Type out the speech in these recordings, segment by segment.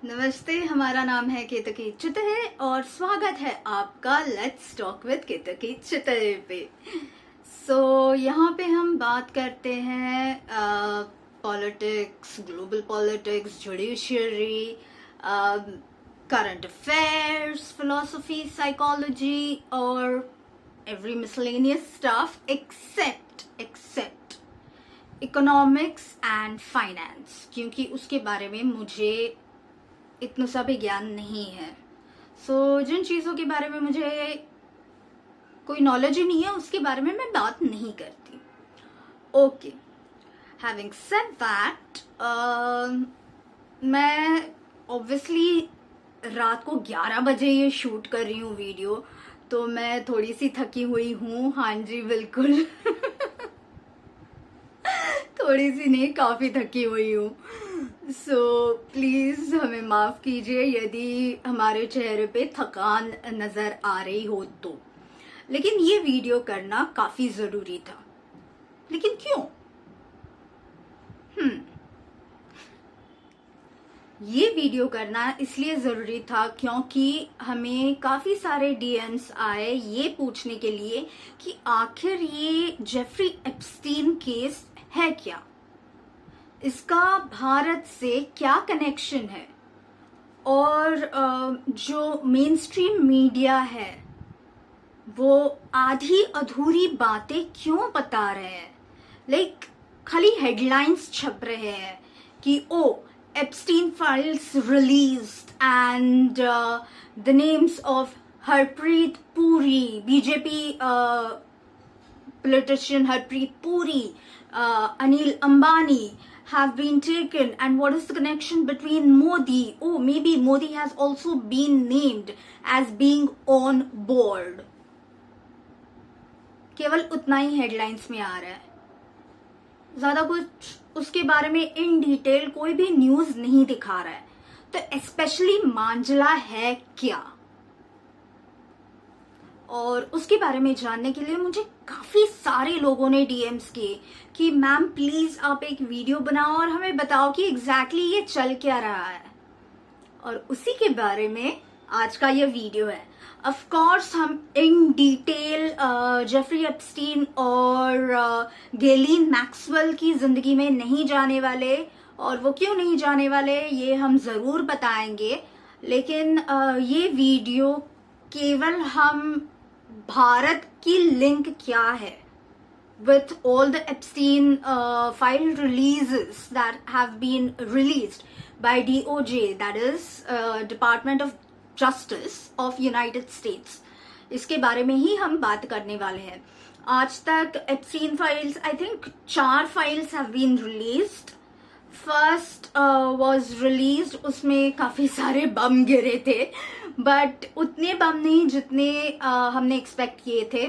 नमस्ते, हमारा नाम है केतकी चितरे और स्वागत है आपका let's talk with Ketaki Chitre पे। यहाँ पे हम बात करते हैं politics, global politics, judiciary, current affairs, philosophy, psychology और every miscellaneous stuff except economics and finance, क्योंकि उसके बारे में मुझे इतना सा भी ज्ञान नहीं है। जिन चीज़ों के बारे में मुझे कोई नॉलेज ही नहीं है उसके बारे में मैं बात नहीं करती। ओके, हैविंग सेड दैट, मैं ऑब्वियसली रात को 11 बजे ये शूट कर रही हूँ वीडियो, तो मैं थोड़ी सी थकी हुई हूँ। हाँ जी, बिल्कुल थोड़ी सी नहीं, काफ़ी थकी हुई हूँ। प्लीज़ हमें माफ़ कीजिए यदि हमारे चेहरे पे थकान नज़र आ रही हो तो। लेकिन ये वीडियो करना काफ़ी ज़रूरी था। लेकिन क्यों? ये वीडियो करना इसलिए ज़रूरी था क्योंकि हमें काफ़ी सारे डीएम्स आए ये पूछने के लिए कि आखिर ये जेफरी एप्स्टीन केस है क्या, इसका भारत से क्या कनेक्शन है, और जो मेन स्ट्रीम मीडिया है वो आधी अधूरी बातें क्यों बता रहे हैं। लाइक खाली हेडलाइंस छप रहे हैं कि ओ Epstein files released and the names of Harpreet Puri, BJP politician Harpreet Puri, Anil Ambani have been taken, and what is the connection between Modi? Oh, maybe Modi has also been named as being on board. केवल उतना ही headlines में आ रहा है, ज्यादा कुछ उसके बारे में इन डिटेल कोई भी न्यूज नहीं दिखा रहा है। तो स्पेशली मांझला है क्या, और उसके बारे में जानने के लिए मुझे काफी सारे लोगों ने डीएम्स किए कि मैम प्लीज आप एक वीडियो बनाओ और हमें बताओ कि एग्जैक्टली ये चल क्या रहा है, और उसी के बारे में आज का ये वीडियो है। ऑफ कोर्स हम इन डिटेल जेफरी एप्स्टीन और गैलीन मैक्सवेल की जिंदगी में नहीं जाने वाले, और वो क्यों नहीं जाने वाले ये हम जरूर बताएंगे। लेकिन ये वीडियो केवल हम भारत की लिंक क्या है with all the Epstein file releases that have been released by DOJ, that is Department of Justice of United States, इसके बारे में ही हम बात करने वाले हैं। आज तक Epstein files, I think 4 files have been released. First was released, उसमें काफी सारे बम गिरे थे, बट उतने बम नहीं जितने हमने एक्सपेक्ट किए थे।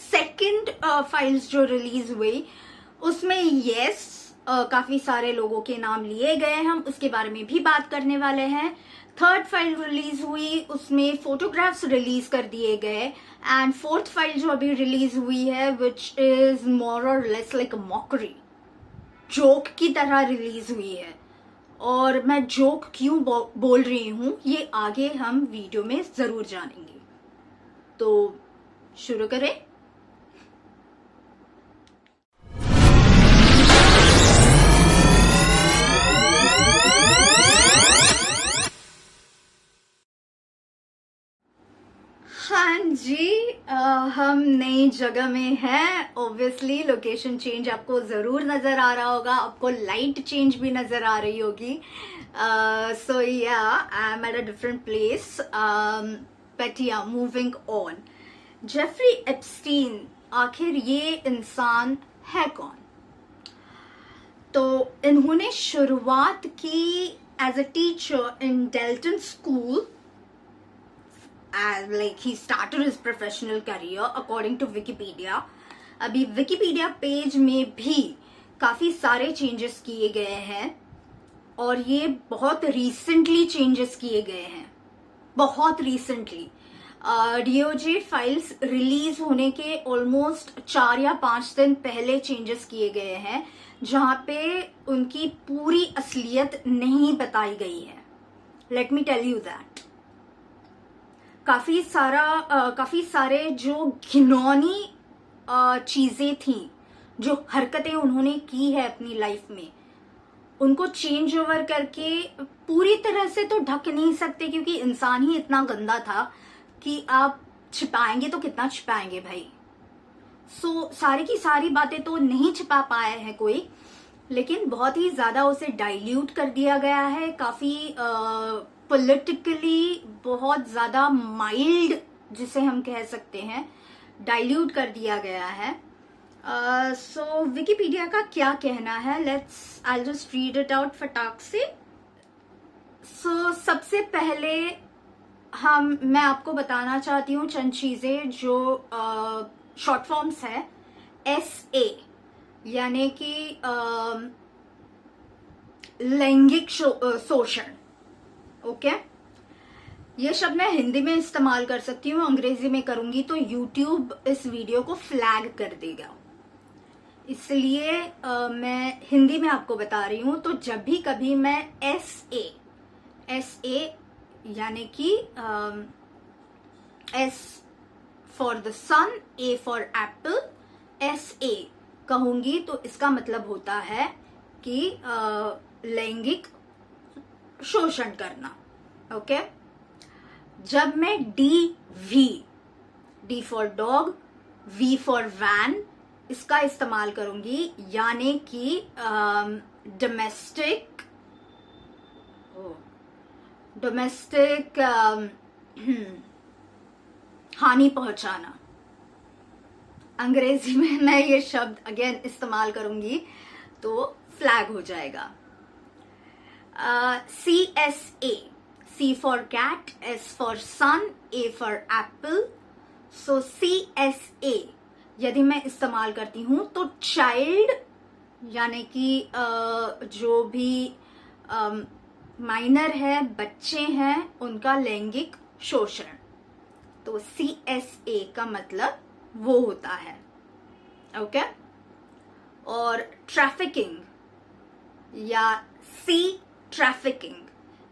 सेकंड फाइल्स जो रिलीज हुई उसमें यस काफी सारे लोगों के नाम लिए गए हैं, हम उसके बारे में भी बात करने वाले हैं। थर्ड फाइल रिलीज हुई उसमें फोटोग्राफ्स रिलीज कर दिए गए, एंड फोर्थ फाइल जो अभी रिलीज हुई है विच इज मोर और less like a mockery, joke की तरह रिलीज हुई है। और मैं जोक क्यों बोल रही हूं ये आगे हम वीडियो में जरूर जानेंगे। तो शुरू करें। हाँ जी, हम नई जगह में हैं। ऑब्वियसली लोकेशन चेंज आपको जरूर नजर आ रहा होगा, आपको लाइट चेंज भी नजर आ रही होगी। So yeah I am at a different place, but yeah moving on. Jeffrey Epstein आखिर ये इंसान है कौन? तो इन्होंने शुरुआत की as a teacher in Dalton school, as like he started his professional career according to Wikipedia. अभी Wikipedia पेज में भी काफी सारे चेंजेस किए गए हैं, और ये बहुत रिसेंटली चेंजेस किए गए हैं, बहुत रिसेंटली। डीओजे फाइल्स रिलीज होने के ऑलमोस्ट 4 या 5 दिन पहले चेंजेस किए गए हैं, जहां पे उनकी पूरी असलियत नहीं बताई गई है। Let me tell you that काफी सारे जो घिनौनी चीजें थी, जो हरकतें उन्होंने की है अपनी लाइफ में, उनको चेंज ओवर करके पूरी तरह से तो ढक नहीं सकते, क्योंकि इंसान ही इतना गंदा था कि आप छिपाएंगे तो कितना छिपाएंगे भाई। सारी की सारी बातें तो नहीं छिपा पाए हैं कोई, लेकिन बहुत ही ज्यादा उसे डाइल्यूट कर दिया गया है, काफी पॉलिटिकली बहुत ज्यादा माइल्ड, जिसे हम कह सकते हैं, डाइल्यूट कर दिया गया है। सो विकिपीडिया का क्या कहना है, I just read it out फटाक से। सबसे पहले मैं आपको बताना चाहती हूँ चंद चीजें जो शॉर्ट फॉर्म्स है। SA यानी कि लैंगिक शोषण। ओके, ये शब्द मैं हिंदी में इस्तेमाल कर सकती हूँ, अंग्रेजी में करूंगी तो YouTube इस वीडियो को फ्लैग कर देगा, इसलिए मैं हिंदी में आपको बता रही हूँ। तो जब भी कभी मैं SA यानी कि S for the sun, A for apple, SA कहूंगी तो इसका मतलब होता है कि लैंगिक शोषण करना। ओके, जब मैं D for dog, V for van, इसका इस्तेमाल करूंगी, यानी कि डोमेस्टिक हानि पहुंचाना, अंग्रेजी में मैं ये शब्द अगेन इस्तेमाल करूंगी तो फ्लैग हो जाएगा। CSA, C for cat, S for sun, A for apple. So CSA यदि मैं इस्तेमाल करती हूं तो चाइल्ड यानी कि जो भी माइनर है, बच्चे हैं, उनका लैंगिक शोषण, तो CSA का मतलब वो होता है। ओके, और ट्रैफिकिंग या ट्रैफिकिंग,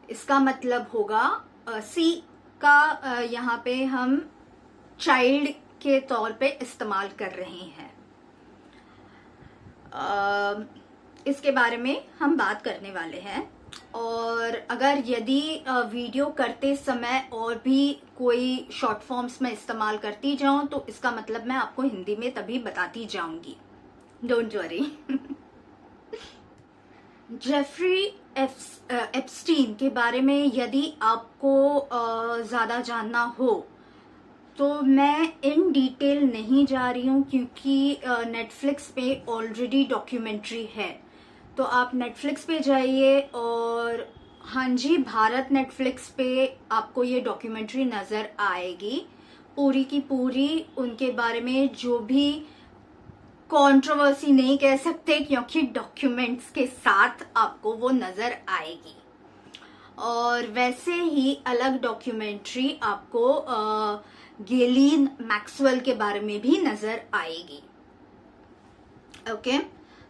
इसका मतलब होगा C का यहाँ पे हम चाइल्ड के तौर पे इस्तेमाल कर रहे हैं। इसके बारे में हम बात करने वाले हैं। और अगर यदि वीडियो करते समय और भी कोई शॉर्ट फॉर्म्स में इस्तेमाल करती जाऊं तो इसका मतलब मैं आपको हिंदी में तभी बताती जाऊंगी, डोंट वरी। जेफरी एप्स्टीन के बारे में यदि आपको ज्यादा जानना हो तो मैं इन डिटेल नहीं जा रही हूँ, क्योंकि नेटफ्लिक्स पे ऑलरेडी डॉक्यूमेंट्री है। तो आप नेटफ्लिक्स पे जाइए और हाँ जी, भारत नेटफ्लिक्स पे आपको ये डॉक्यूमेंट्री नजर आएगी पूरी की पूरी। उनके बारे में जो भी कंट्रोवर्सी नहीं कह सकते, क्योंकि डॉक्यूमेंट्स के साथ आपको वो नजर आएगी। और वैसे ही अलग डॉक्यूमेंट्री आपको गैलीन मैक्सवेल के बारे में भी नजर आएगी। Okay,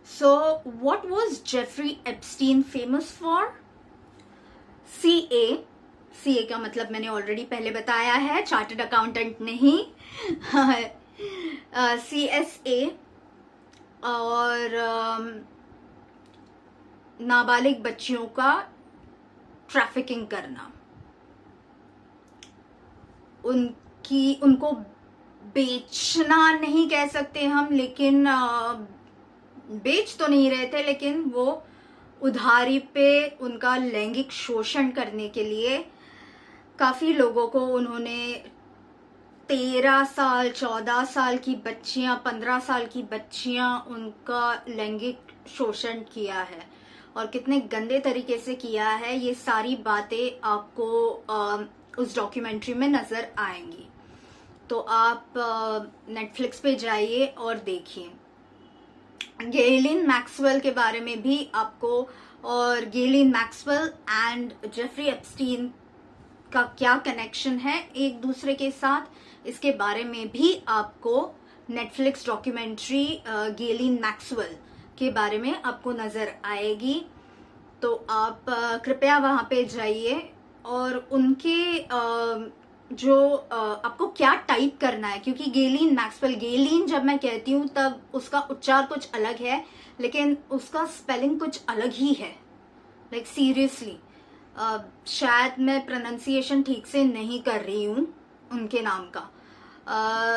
so what was Jeffrey Epstein famous for? CA का मतलब मैंने ऑलरेडी पहले बताया है, चार्टर्ड अकाउंटेंट नहीं। CSA और नाबालिग बच्चियों का ट्रैफिकिंग करना, उनको बेचना नहीं कह सकते हम, लेकिन बेच तो नहीं रहे थे, लेकिन वो उधारी पे उनका लैंगिक शोषण करने के लिए काफी लोगों को उन्होंने 13 साल, 14 साल की बच्चियां, 15 साल की बच्चियां, उनका लैंगिक शोषण किया है। और कितने गंदे तरीके से किया है, ये सारी बातें आपको उस डॉक्यूमेंट्री में नजर आएंगी। तो आप नेटफ्लिक्स पे जाइए और देखिए। गैलीन मैक्सवेल के बारे में भी आपको, और Galen Maxwell and Jeffrey Epstein का क्या कनेक्शन है एक दूसरे के साथ, इसके बारे में भी आपको नेटफ्लिक्स डॉक्यूमेंट्री गैलीन मैक्सवेल के बारे में आपको नजर आएगी। तो आप कृपया वहां पे जाइए और उनके जो आपको क्या टाइप करना है, क्योंकि गेलिन मैक्सवेल, गेलिन जब मैं कहती हूँ तब उसका उच्चार कुछ अलग है, लेकिन उसका स्पेलिंग कुछ अलग ही है। लाइक सीरियसली, शायद मैं प्रोनाउंसिएशन ठीक से नहीं कर रही हूँ उनके नाम का।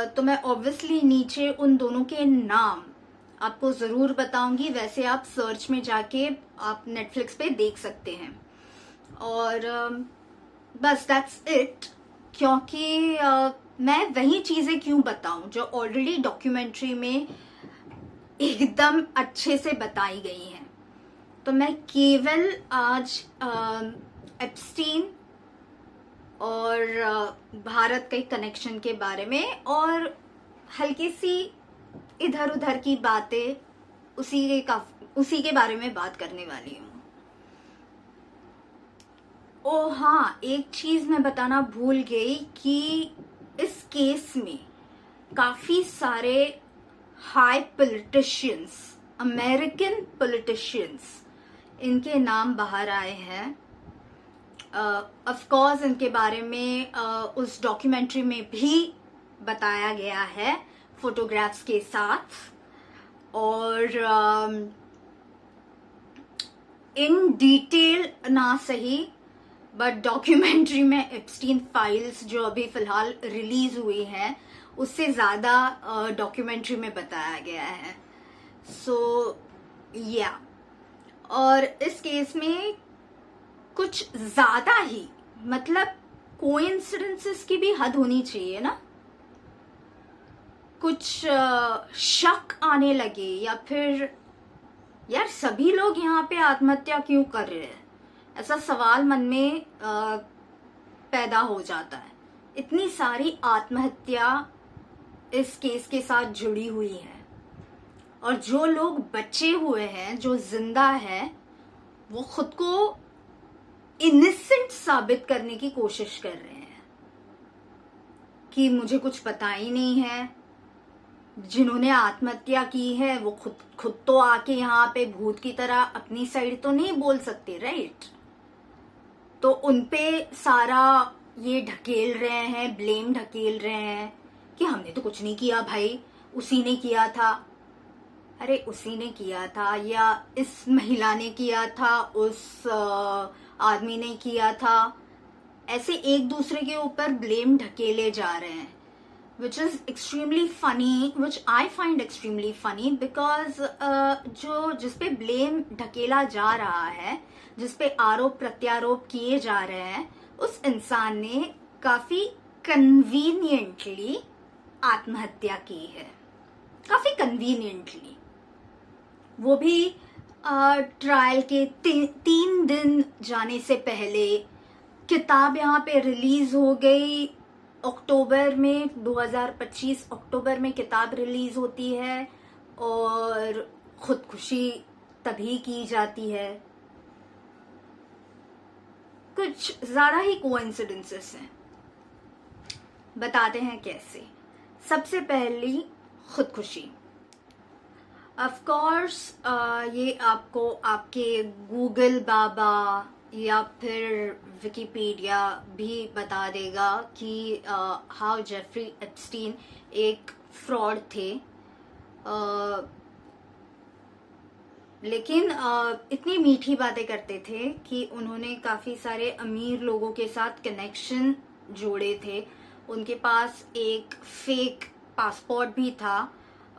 तो मैं ऑब्वियसली नीचे उन दोनों के नाम आपको ज़रूर बताऊंगी। वैसे आप सर्च में जाके आप नेटफ्लिक्स पे देख सकते हैं। और बस दैट्स इट, क्योंकि मैं वही चीज़ें क्यों बताऊं जो ऑलरेडी डॉक्यूमेंट्री में एकदम अच्छे से बताई गई हैं। तो मैं केवल आज एप्स्टीन और भारत के कनेक्शन के बारे में और हल्की सी इधर उधर की बातें उसी के बारे में बात करने वाली हूँ। ओ हाँ, एक चीज मैं बताना भूल गई कि इस केस में काफी सारे हाई पॉलिटिशियंस, अमेरिकन पॉलिटिशियंस, इनके नाम बाहर आए हैं। ऑफ कोर्स इनके बारे में उस डॉक्यूमेंट्री में भी बताया गया है फोटोग्राफ्स के साथ। और इन डिटेल ना सही, बट डॉक्यूमेंट्री में एप्स्टीन फाइल्स जो अभी फिलहाल रिलीज हुई हैं उससे ज्यादा डॉक्यूमेंट्री में बताया गया है। सो या और इस केस में कुछ ज्यादा ही, मतलब कोइंसिडेंसेस की भी हद होनी चाहिए ना। कुछ शक आने लगे, या फिर यार सभी लोग यहाँ पे आत्महत्या क्यों कर रहे हैं, ऐसा सवाल मन में पैदा हो जाता है। इतनी सारी आत्महत्या इस केस के साथ जुड़ी हुई है, और जो लोग बचे हुए हैं, जो जिंदा है, वो खुद को इनोसेंट साबित करने की कोशिश कर रहे हैं कि मुझे कुछ पता ही नहीं है। जिन्होंने आत्महत्या की है वो खुद तो आके यहाँ पे भूत की तरह अपनी साइड तो नहीं बोल सकते, राइट? तो उनपे सारा ये ढकेल रहे हैं, ब्लेम ढकेल रहे हैं कि हमने तो कुछ नहीं किया भाई, उसी ने किया था। अरे उसी ने किया था, या इस महिला ने किया था, उस आदमी ने किया था, ऐसे एक दूसरे के ऊपर ब्लेम ढकेले जा रहे हैं, which is extremely funny, which I find extremely funny, because जिसपे ब्लेम ढकेला जा रहा है, जिसपे आरोप प्रत्यारोप किए जा रहे हैं, उस इंसान ने काफी कन्वीनियंटली आत्महत्या की है, काफी कन्वीनियंटली। वो भी ट्रायल के 3 दिन जाने से पहले। किताब यहाँ पे रिलीज हो गई अक्टूबर में, 2025 अक्टूबर में किताब रिलीज होती है, और खुदकुशी तभी की जाती है। कुछ ज्यादा ही कोइंसिडेंसेस हैं, बताते हैं कैसे। सबसे पहली खुदकुशी, ऑफ कोर्स ये आपको आपके गूगल बाबा या फिर विकिपीडिया भी बता देगा कि हाउ जेफरी एप्स्टीन एक फ्रॉड थे। लेकिन इतनी मीठी बातें करते थे कि उन्होंने काफ़ी सारे अमीर लोगों के साथ कनेक्शन जोड़े थे। उनके पास एक फेक पासपोर्ट भी था,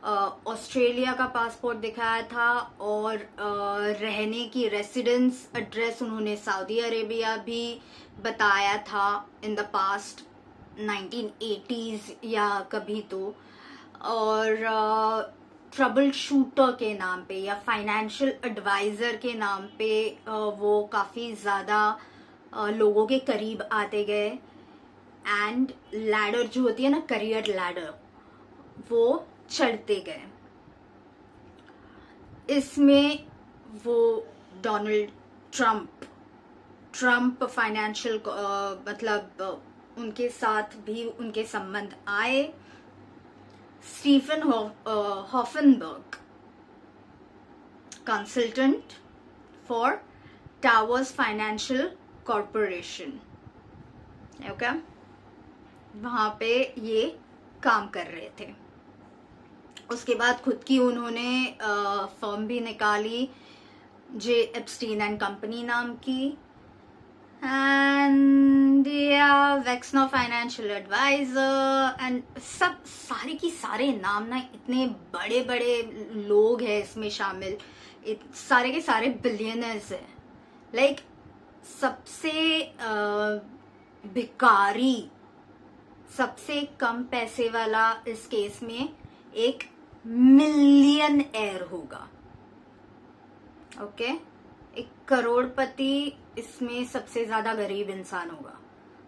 ऑस्ट्रेलिया का पासपोर्ट दिखाया था, और रहने की रेसिडेंस एड्रेस उन्होंने सऊदी अरेबिया भी बताया था इन द पास्ट 1980s या कभी तो। और ट्रबल शूटर के नाम पे या फाइनेंशियल एडवाइजर के नाम पे वो काफ़ी ज़्यादा लोगों के करीब आते गए, एंड लैडर जो होती है ना, करियर लैडर, वो चढ़ते गए। इसमें वो डोनाल्ड ट्रम्प फाइनेंशियल मतलब उनके साथ भी उनके संबंध आए। Stephen Hoffenberg, consultant for Towers Financial Corporation, okay, वहां पे ये काम कर रहे थे। उसके बाद खुद की उन्होंने फर्म भी निकाली, जे एप्स्टीन एंड कंपनी नाम की, एंड वेक्सनो फाइनेंशियल एडवाइजर एंड सब सारे की सारे नाम ना, इतने बड़े बड़े लोग हैं इसमें शामिल, सारे के सारे बिलियनर्स है। लाइक सबसे भिखारी, सबसे कम पैसे वाला इस केस में एक मिलियन एयर होगा। ओके, एक करोड़पति इसमें सबसे ज्यादा गरीब इंसान होगा।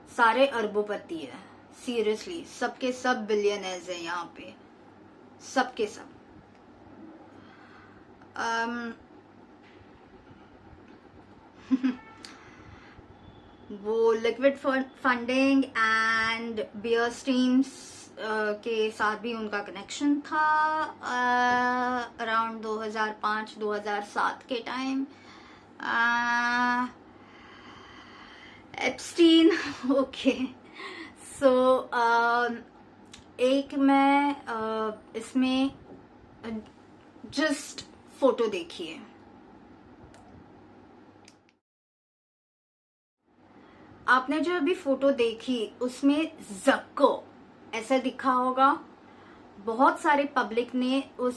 सारे अरबोपति है, सीरियसली सबके सब बिलियनर्स है यहाँ पे, सबके सब। वो liquid funding and beer streams के साथ भी उनका कनेक्शन था अराउंड 2005-2007 के टाइम। एप्स्टीन, ओके, सो एक मैं इसमें जस्ट फोटो देखिए। आपने जो अभी फोटो देखी उसमें जक्को ऐसा दिखा होगा। बहुत सारे पब्लिक ने उस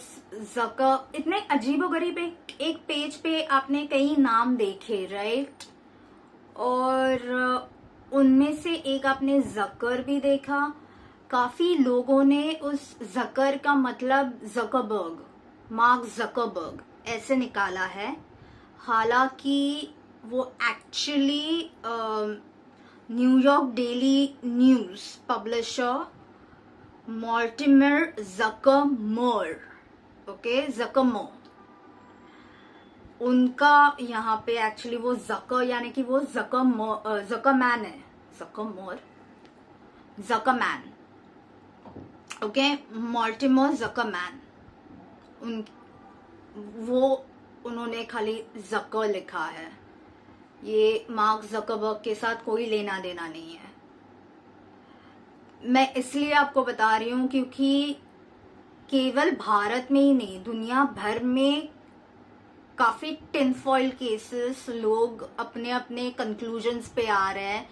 जक्को, इतने अजीबोगरीब एक पेज पे आपने कई नाम देखे, राइट, और उनमें से एक आपने जकर भी देखा। काफी लोगों ने उस जकर का मतलब जकरबर्ग, मार्क जकरबर्ग ऐसे निकाला है। हालांकि वो actually New York Daily News publisher Mortimer Zuckerman, okay, Zuckerman, उनका यहाँ पे एक्चुअली वो जकर यानी कि वो जकरमैन है, जकरमोर, जकरमैन, ओके, मॉर्टिमर जकरमैन। उन्होंने खाली जकर लिखा है। ये मार्क जकरबर्ग के साथ कोई लेना देना नहीं है। मैं इसलिए आपको बता रही हूं क्योंकि केवल भारत में ही नहीं, दुनिया भर में काफी टिनफॉइल केसेस, लोग अपने अपने कंक्लूजन्स पे आ रहे हैं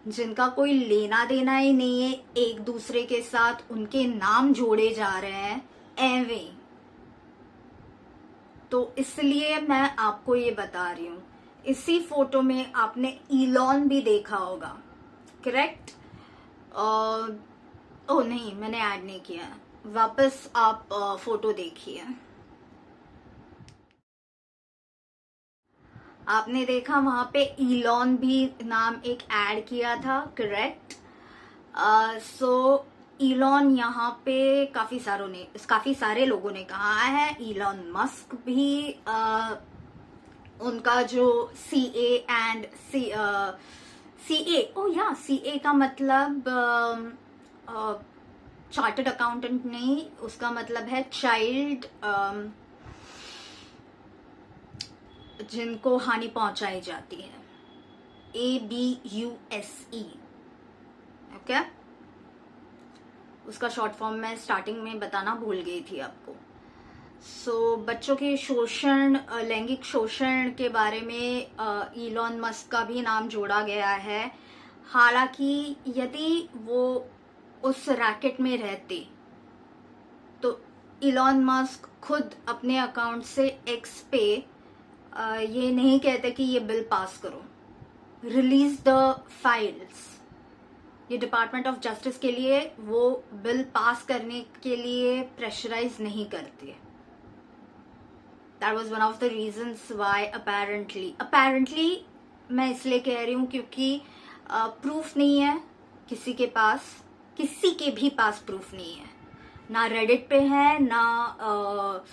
जिनका कोई लेना देना ही नहीं है एक दूसरे के साथ, उनके नाम जोड़े जा रहे हैं एवे। तो इसलिए मैं आपको ये बता रही हूं। इसी फोटो में आपने इलॉन भी देखा होगा, करेक्ट? ओ नहीं, मैंने ऐड नहीं किया, वापस आप फोटो देखिए। आपने देखा वहां पे इलॉन भी नाम एक ऐड किया था, करेक्ट? सो इलॉन यहाँ पे काफी सारे लोगों ने कहा है। इलॉन मस्क भी उनका जो सीए का मतलब चार्टर्ड अकाउंटेंट नहीं, उसका मतलब है चाइल्ड जिनको हानि पहुंचाई जाती है, ABUSE, ओके। उसका शॉर्ट फॉर्म मैं स्टार्टिंग में बताना भूल गई थी आपको। सो बच्चों के शोषण, लैंगिक शोषण के बारे में इलॉन मस्क का भी नाम जोड़ा गया है। हालांकि यदि वो उस रैकेट में रहते तो इलॉन मस्क खुद अपने अकाउंट से एक्स पे ये नहीं कहते कि ये बिल पास करो, रिलीज द फाइल्स। ये डिपार्टमेंट ऑफ जस्टिस के लिए वो बिल पास करने के लिए प्रेशराइज नहीं करते। That was one of the reasons why apparently मैं इसलिए कह रही हूँ क्योंकि प्रूफ नहीं है किसी के पास, किसी के भी पास प्रूफ नहीं है। ना रेडिट पे है, ना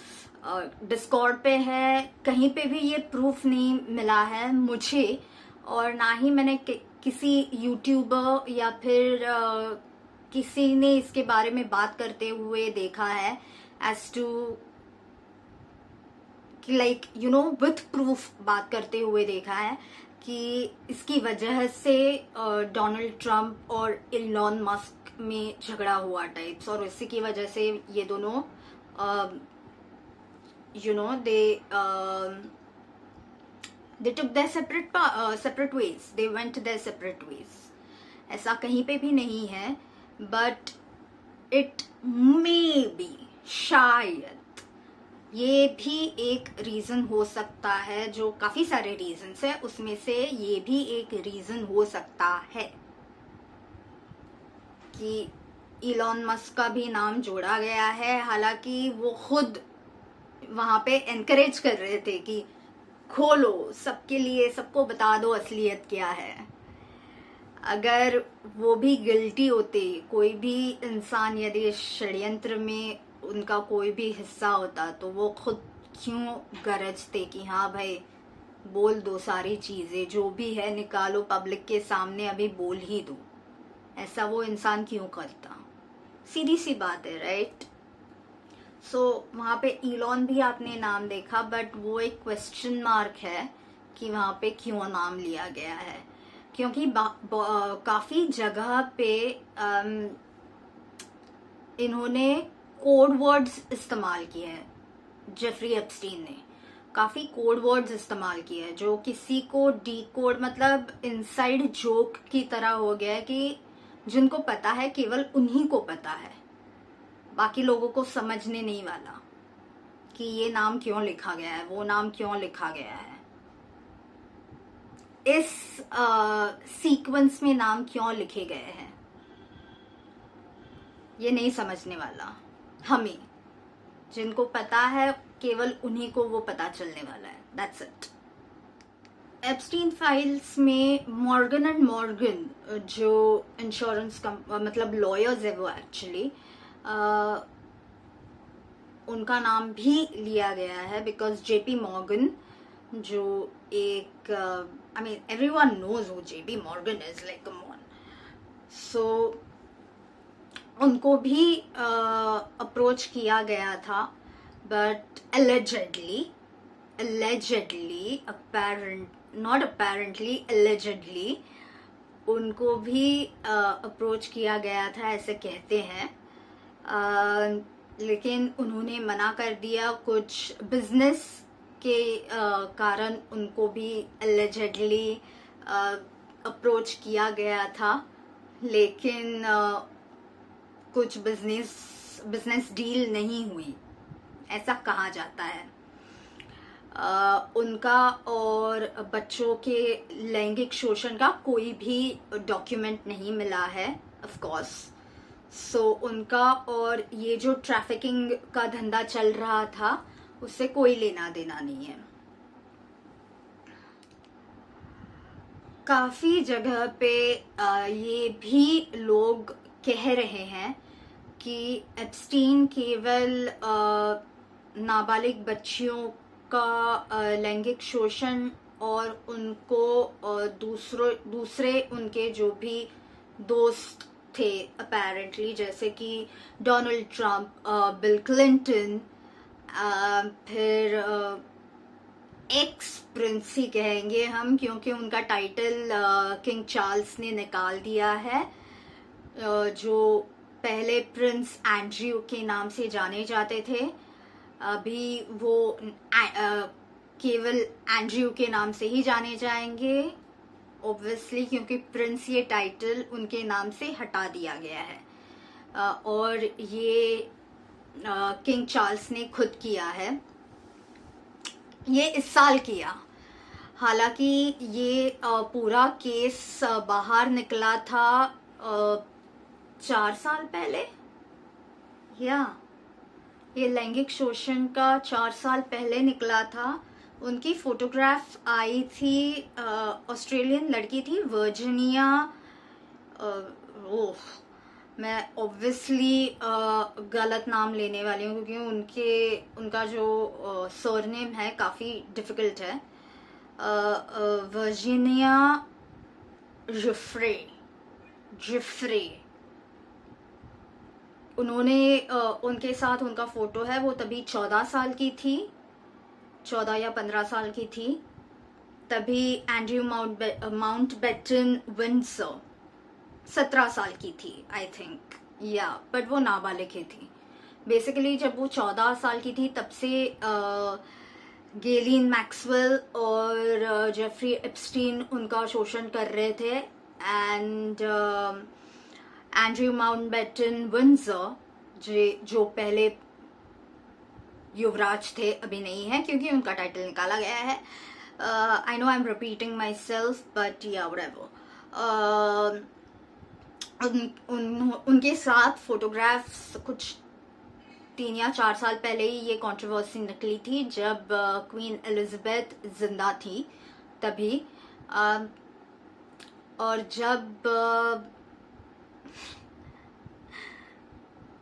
डिस्कॉर्ड पे है, कहीं पे भी ये प्रूफ नहीं मिला है मुझे, और ना ही मैंने किसी यूट्यूबर या फिर किसी ने इसके बारे में बात करते हुए देखा है as to like with proof बात करते हुए देखा है। कि इसकी वजह से डोनाल्ड ट्रंप और इलॉन मस्क में झगड़ा हुआ टाइप्स, और इसी की वजह से ये दोनों they took their separate ways, they went their separate ways. ऐसा कहीं पे भी नहीं है, but it may be, शायद ये भी एक रीजन हो सकता है, जो काफी सारे रीजंस है उसमें से ये भी एक रीजन हो सकता है कि इलॉन मस्क का भी नाम जोड़ा गया है। हालांकि वो खुद वहां पे एनकरेज कर रहे थे कि खोलो सबके लिए, सबको बता दो असलियत क्या है। अगर वो भी गिल्टी होते, कोई भी इंसान यदि षड्यंत्र में उनका कोई भी हिस्सा होता, तो वो खुद क्यों गरजते कि हाँ भाई बोल दो सारी चीजें, जो भी है निकालो पब्लिक के सामने, अभी बोल ही दो। ऐसा वो इंसान क्यों करता? सीधी सी बात है, राइट? सो वहां पे इलॉन भी आपने नाम देखा, बट वो एक क्वेश्चन मार्क है कि वहां पे क्यों नाम लिया गया है, क्योंकि काफी जगह पे इन्होंने कोड वर्ड्स इस्तेमाल किए हैं। जेफरी एप्स्टीन ने काफी कोड वर्ड्स इस्तेमाल किए हैं, जो किसी को डी कोड, मतलब इनसाइड जोक की तरह हो गया है कि जिनको पता है केवल उन्हीं को पता है, बाकी लोगों को समझने नहीं वाला कि ये नाम क्यों लिखा गया है, वो नाम क्यों लिखा गया है, इस सीक्वेंस में नाम क्यों लिखे गए हैं, ये नहीं समझने वाला। हमें जिनको पता है केवल उन्हीं को वो पता चलने वाला है, दैट्स इट। एप्स्टीन फाइल्स में मॉर्गन एंड मॉर्गन जो इंश्योरेंस मतलब लॉयर्स है वो एक्चुअली उनका नाम भी लिया गया है, बिकॉज जेपी मॉर्गन जो एक I mean everyone knows who JP Morgan is, like come on. So उनको भी अप्रोच किया गया था, but allegedly not apparently, allegedly उनको भी अप्रोच किया गया था, ऐसे कहते हैं। लेकिन उन्होंने मना कर दिया, कुछ बिजनेस के कारण उनको भी allegedly अप्रोच किया गया था, लेकिन कुछ बिजनेस डील नहीं हुई, ऐसा कहा जाता है। उनका और बच्चों के लैंगिक शोषण का कोई भी डॉक्यूमेंट नहीं मिला है, ऑफ कोर्स। सो उनका और ये जो ट्रैफिकिंग का धंधा चल रहा था उससे कोई लेना देना नहीं है। काफी जगह पे ये भी लोग कह रहे हैं कि एप्स्टीन केवल नाबालिग बच्चियों का लैंगिक शोषण और उनको दूसरे उनके जो भी दोस्त थे अपेरेंटली, जैसे कि डोनाल्ड ट्रंप, बिल क्लिंटन, फिर एक्स प्रिंस ही कहेंगे हम, क्योंकि उनका टाइटल किंग चार्ल्स ने निकाल दिया है, जो पहले प्रिंस एंड्रयू के नाम से जाने जाते थे, अभी वो केवल एंड्रयू के नाम से ही जाने जाएंगे, ऑब्वियसली, क्योंकि प्रिंस ये टाइटल उनके नाम से हटा दिया गया है। और ये किंग चार्ल्स ने खुद किया है, ये इस साल किया। हालांकि ये पूरा केस बाहर निकला था 4 साल पहले, या ये लैंगिक शोषण का 4 साल पहले निकला था। उनकी फोटोग्राफ आई थी, ऑस्ट्रेलियन लड़की थी, वर्जीनिया, मैं ऑब्वियसली गलत नाम लेने वाली हूँ क्योंकि उनका जो सरनेम है काफ़ी डिफ़िकल्ट है, वर्जीनिया जिफ्रे। उन्होंने उनके साथ उनका फ़ोटो है, वो तभी 14 साल की थी, 14 या 15 साल की थी। तभी एंड्रयू माउंटबेटन विंडसर 17 साल की थी आई थिंक, या बट वो नाबालिग ही थी। बेसिकली जब वो 14 साल की थी तब से गेलिन मैक्सवेल और जेफरी एप्स्टीन उनका शोषण कर रहे थे। एंड एंड्रयू माउंटबेटन विंडसर जो पहले युवराज थे, अभी नहीं है क्योंकि उनका टाइटल निकाला गया है। I know I am repeating my self but या व्हाटएवर। उनके साथ फोटोग्राफ्स कुछ 3 या 4 साल पहले ही ये कंट्रोवर्सी निकली थी, जब क्वीन एलिजाबेथ जिंदा थी तभी। और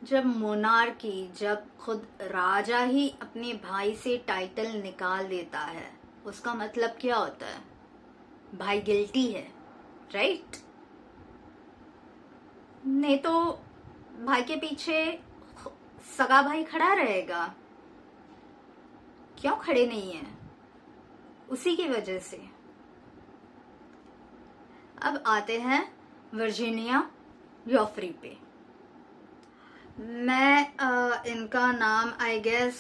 जब मोनार्की, जब खुद राजा ही अपने भाई से टाइटल निकाल देता है, उसका मतलब क्या होता है? भाई गिल्टी है, राइट? नहीं तो भाई के पीछे सगा भाई खड़ा रहेगा, क्यों खड़े नहीं है? उसी की वजह से। अब आते हैं वर्जीनिया जोफ्री पे। मैं इनका नाम आई गेस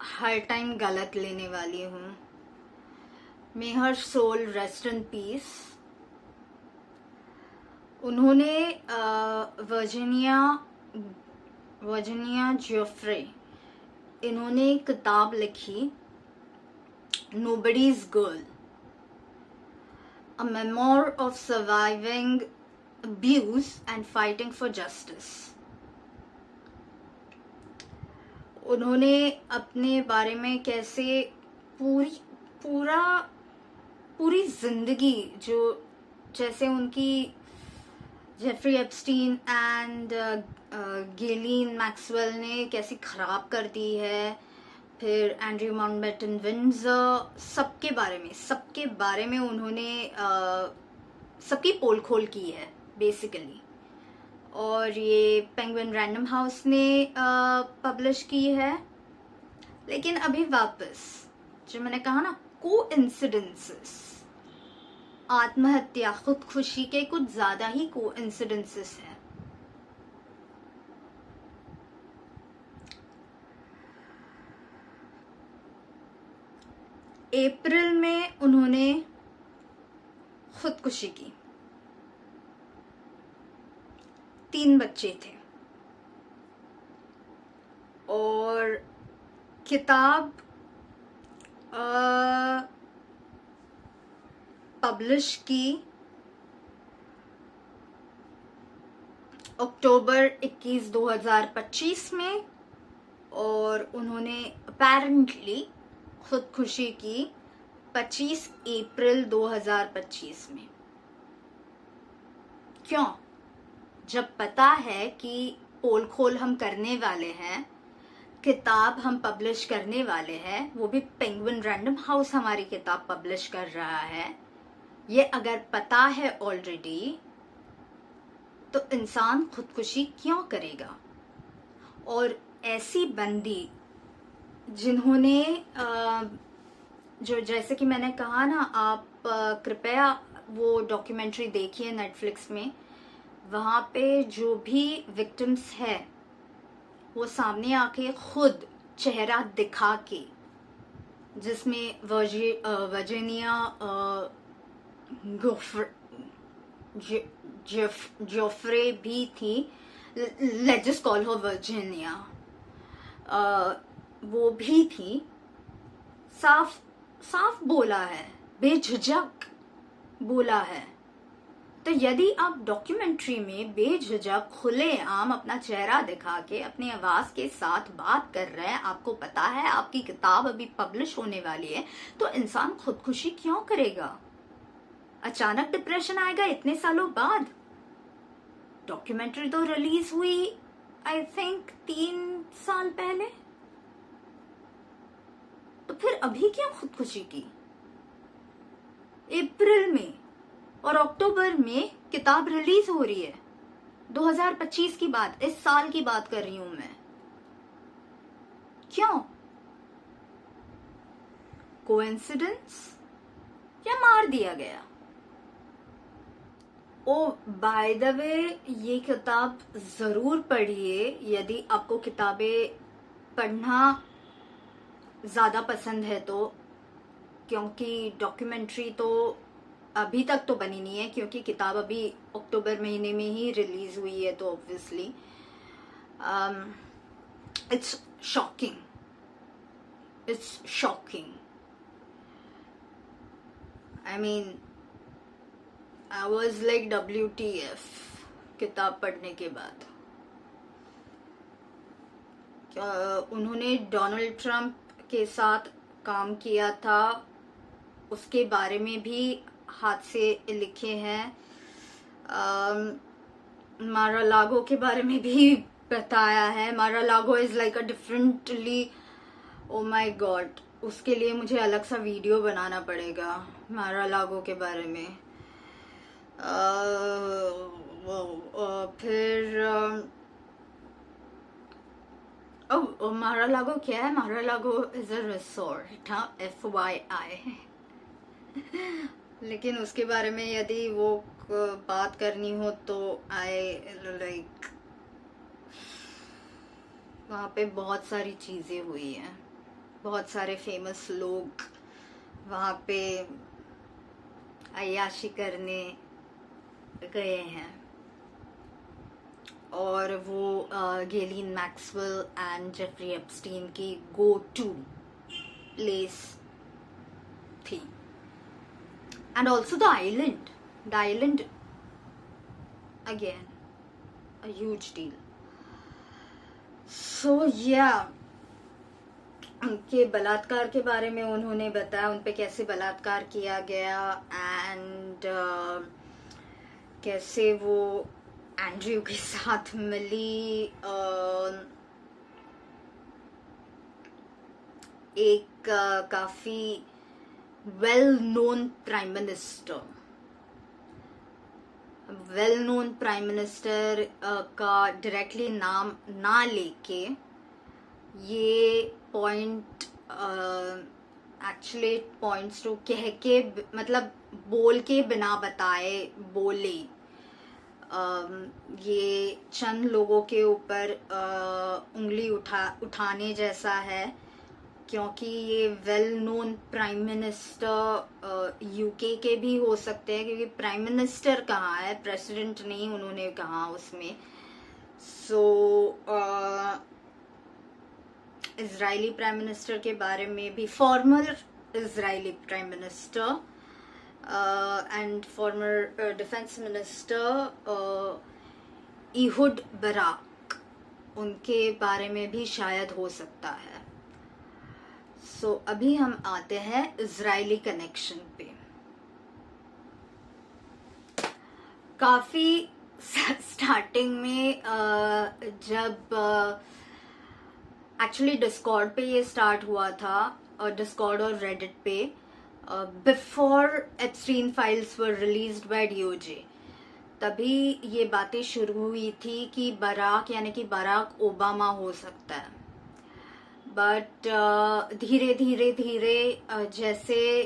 हर टाइम गलत लेने वाली हूँ। मे हर सोल रेस्ट इन पीस। उन्होंने वर्जीनिया जोफ्रे, इन्होंने किताब लिखी nobody's girl, a memoir of surviving abuse and fighting for justice। उन्होंने अपने बारे में कैसे पूरी जिंदगी, जो जैसे उनकी जेफरी एप्स्टीन एंड गेलिन मैक्सवेल ने कैसी खराब कर दी है, फिर एंड्रयू माउंटबेटन विंडसर, सबके बारे में उन्होंने सबकी पोल खोल की है बेसिकली। और ये पेंगुइन रैंडम हाउस ने पब्लिश की है। लेकिन अभी वापस जो मैंने कहा ना, कोइंसिडेंसेस, आत्महत्या, खुदकुशी के कुछ ज्यादा ही कोइंसिडेंसेस है। अप्रैल में उन्होंने खुदकुशी की। 3 बच्चे थे और किताब पब्लिश की अक्टूबर 21, 2025 में, और उन्होंने अपेरेंटली खुदकुशी की 25 अप्रैल 2025 में। क्यों? जब पता है कि पोल खोल हम करने वाले हैं, किताब हम पब्लिश करने वाले हैं, वो भी पेंगुइन रैंडम हाउस हमारी किताब पब्लिश कर रहा है, ये अगर पता है ऑलरेडी, तो इंसान खुदकुशी क्यों करेगा? और ऐसी बंदी जिन्होंने जो, जैसे कि मैंने कहा ना, आप कृपया वो डॉक्यूमेंट्री देखिए नेटफ्लिक्स में। वहाँ पे जो भी विक्टिम्स है वो सामने आके खुद चेहरा दिखा के, जिसमें वर्जीनिया जोफ्रे भी थी, let's just call her Virginia, वो भी थी। साफ बोला है, बेझिझक बोला है। तो यदि आप डॉक्यूमेंट्री में बेझिझक खुलेआम अपना चेहरा दिखा के अपनी आवाज के साथ बात कर रहे हैं, आपको पता है आपकी किताब अभी पब्लिश होने वाली है, तो इंसान खुदकुशी क्यों करेगा? अचानक डिप्रेशन आएगा इतने सालों बाद? डॉक्यूमेंट्री तो रिलीज हुई आई थिंक 3 साल पहले, तो फिर अभी क्यों खुदकुशी की? अप्रैल में और अक्टूबर में किताब रिलीज हो रही है। 2025 की बात, इस साल की बात कर रही हूं मैं। क्यों? कोइंसिडेंस? या मार दिया गया। ओ बाय द वे, ये किताब जरूर पढ़िए यदि आपको किताबें पढ़ना ज्यादा पसंद है तो, क्योंकि डॉक्यूमेंट्री तो अभी तक तो बनी नहीं है, क्योंकि किताब अभी अक्टूबर महीने में ही रिलीज हुई है, तो obviously it's shocking, it's shocking. I mean I was like WTF किताब पढ़ने के बाद। उन्होंने डोनाल्ड ट्रंप के साथ काम किया था, उसके बारे में भी हादसे लिखे हैं। मारा लागो के बारे में भी बताया है। मारा लागो is like a differently, oh my God, उसके लिए मुझे अलग सा वीडियो बनाना पड़ेगा मारा लागो के बारे में। फिर मारा लागो क्या है? मारा लागो इज अ रिसोर्ट, हाँ, FYI। लेकिन उसके बारे में यदि वो बात करनी हो तो आई लाइक, वहाँ पे बहुत सारी चीजें हुई हैं, बहुत सारे फेमस लोग वहाँ पे अय्याशी करने गए हैं, और वो Ghislaine Maxwell and Jeffrey Epstein की गो टू प्लेस थी। And also the island again a huge deal. So yeah उनके बलात्कार के बारे में उन्होंने बताया, उन पे कैसे बलात्कार किया गया, एंड कैसे वो एंड्रयू के साथ मिली। एक काफी वेल नोन प्राइम मिनिस्टर का डायरेक्टली नाम ना लेके ये पॉइंट एक्चुअली पॉइंट्स टू कह के, मतलब बोल के बिना बताए बोले, ये चंद लोगों के ऊपर उंगली उठाने जैसा है, क्योंकि ये well known prime minister UK के भी हो सकते हैं, क्योंकि प्राइम मिनिस्टर कहाँ है, प्रेसिडेंट नहीं उन्होंने कहा उसमें। सो इजरायली प्राइम मिनिस्टर के बारे में भी, former Israeli prime minister and former defence minister Ehud Barak, उनके बारे में भी शायद हो सकता है। सो अभी हम आते हैं इजरायली कनेक्शन पे। काफी स्टार्टिंग में जब एक्चुअली डिस्कॉर्ड पे ये स्टार्ट हुआ था, और डिस्कॉर्ड और रेडिट पे, before Epstein files were released by DOJ, तभी ये बातें शुरू हुई थी कि बराक यानी कि बराक ओबामा हो सकता है। बट धीरे धीरे जैसे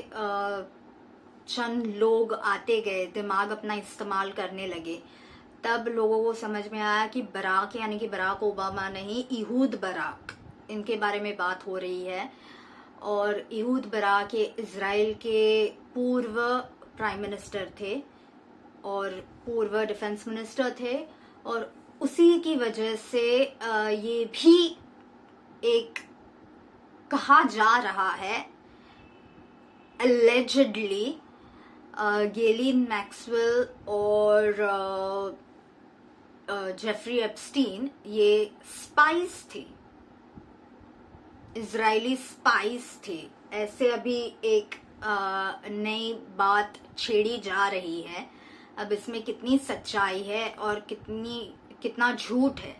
चंद लोग आते गए, दिमाग अपना इस्तेमाल करने लगे, तब लोगों को समझ में आया कि बराक यानी कि बराक ओबामा नहीं, इहूद बराक, इनके बारे में बात हो रही है। और इहूद बराक ये इजराइल के पूर्व प्राइम मिनिस्टर थे और पूर्व डिफेंस मिनिस्टर थे, और उसी की वजह से ये भी एक कहा जा रहा है allegedly गेलिन मैक्सवेल और जेफरी एप्स्टीन ये स्पाइस थे, इजरायली स्पाइस थे। ऐसे अभी एक नई बात छेड़ी जा रही है। अब इसमें कितनी सच्चाई है और कितना झूठ है,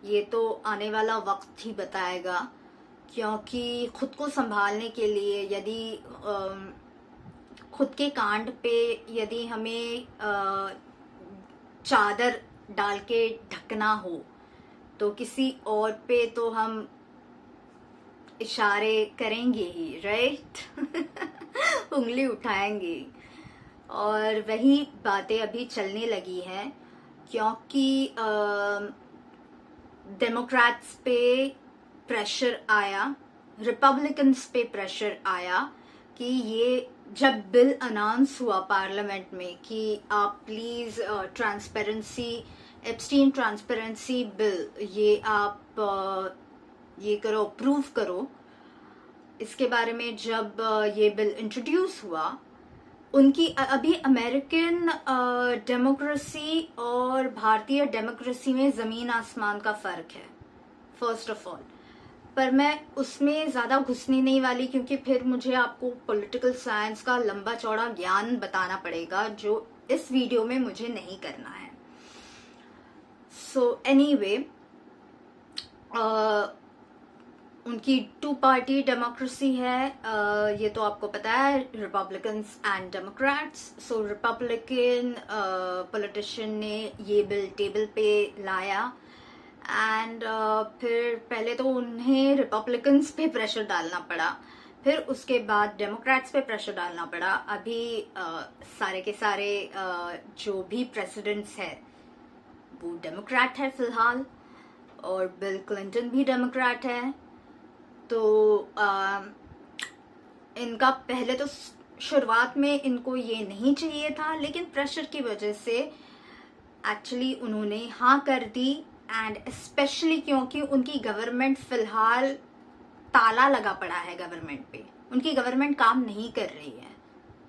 ये तो आने वाला वक्त ही बताएगा। क्योंकि खुद को संभालने के लिए, यदि खुद के कांड पे यदि हमें चादर डाल के ढकना हो, तो किसी और पे तो हम इशारे करेंगे ही, राइट? उंगली उठाएंगे। और वही बातें अभी चलने लगी हैं क्योंकि डेमोक्रेट्स पे प्रेशर आया, रिपब्लिकन्स पे प्रेशर आया कि ये जब बिल अनाउंस हुआ पार्लियामेंट में कि आप please transparency, Epstein transparency bill, ये आप ये करो, अप्रूव करो। इसके बारे में जब ये बिल इंट्रोड्यूस हुआ, उनकी अभी अमेरिकन डेमोक्रेसी और भारतीय डेमोक्रेसी में जमीन आसमान का फर्क है, फर्स्ट ऑफ ऑल। पर मैं उसमें ज्यादा घुसने नहीं वाली क्योंकि फिर मुझे आपको पॉलिटिकल साइंस का लंबा चौड़ा ज्ञान बताना पड़ेगा, जो इस वीडियो में मुझे नहीं करना है। सो एनीवे, उनकी 2 पार्टी डेमोक्रेसी है, ये तो आपको पता है, Republicans and Democrats. So Republican politician ने ये बिल टेबल पे लाया एंड फिर पहले तो उन्हें रिपब्लिकन्स पे प्रेशर डालना पड़ा, फिर उसके बाद डेमोक्रेट्स पे प्रेशर डालना पड़ा। अभी सारे के सारे जो भी प्रेसिडेंट्स है वो डेमोक्रेट है फिलहाल, और बिल क्लिंटन भी डेमोक्रेट है। तो इनका पहले तो शुरुआत में इनको ये नहीं चाहिए था, लेकिन प्रेशर की वजह से एक्चुअली उन्होंने हाँ कर दी। एंड स्पेशली क्योंकि उनकी गवर्नमेंट फिलहाल ताला लगा पड़ा है गवर्नमेंट पे, उनकी गवर्नमेंट काम नहीं कर रही है।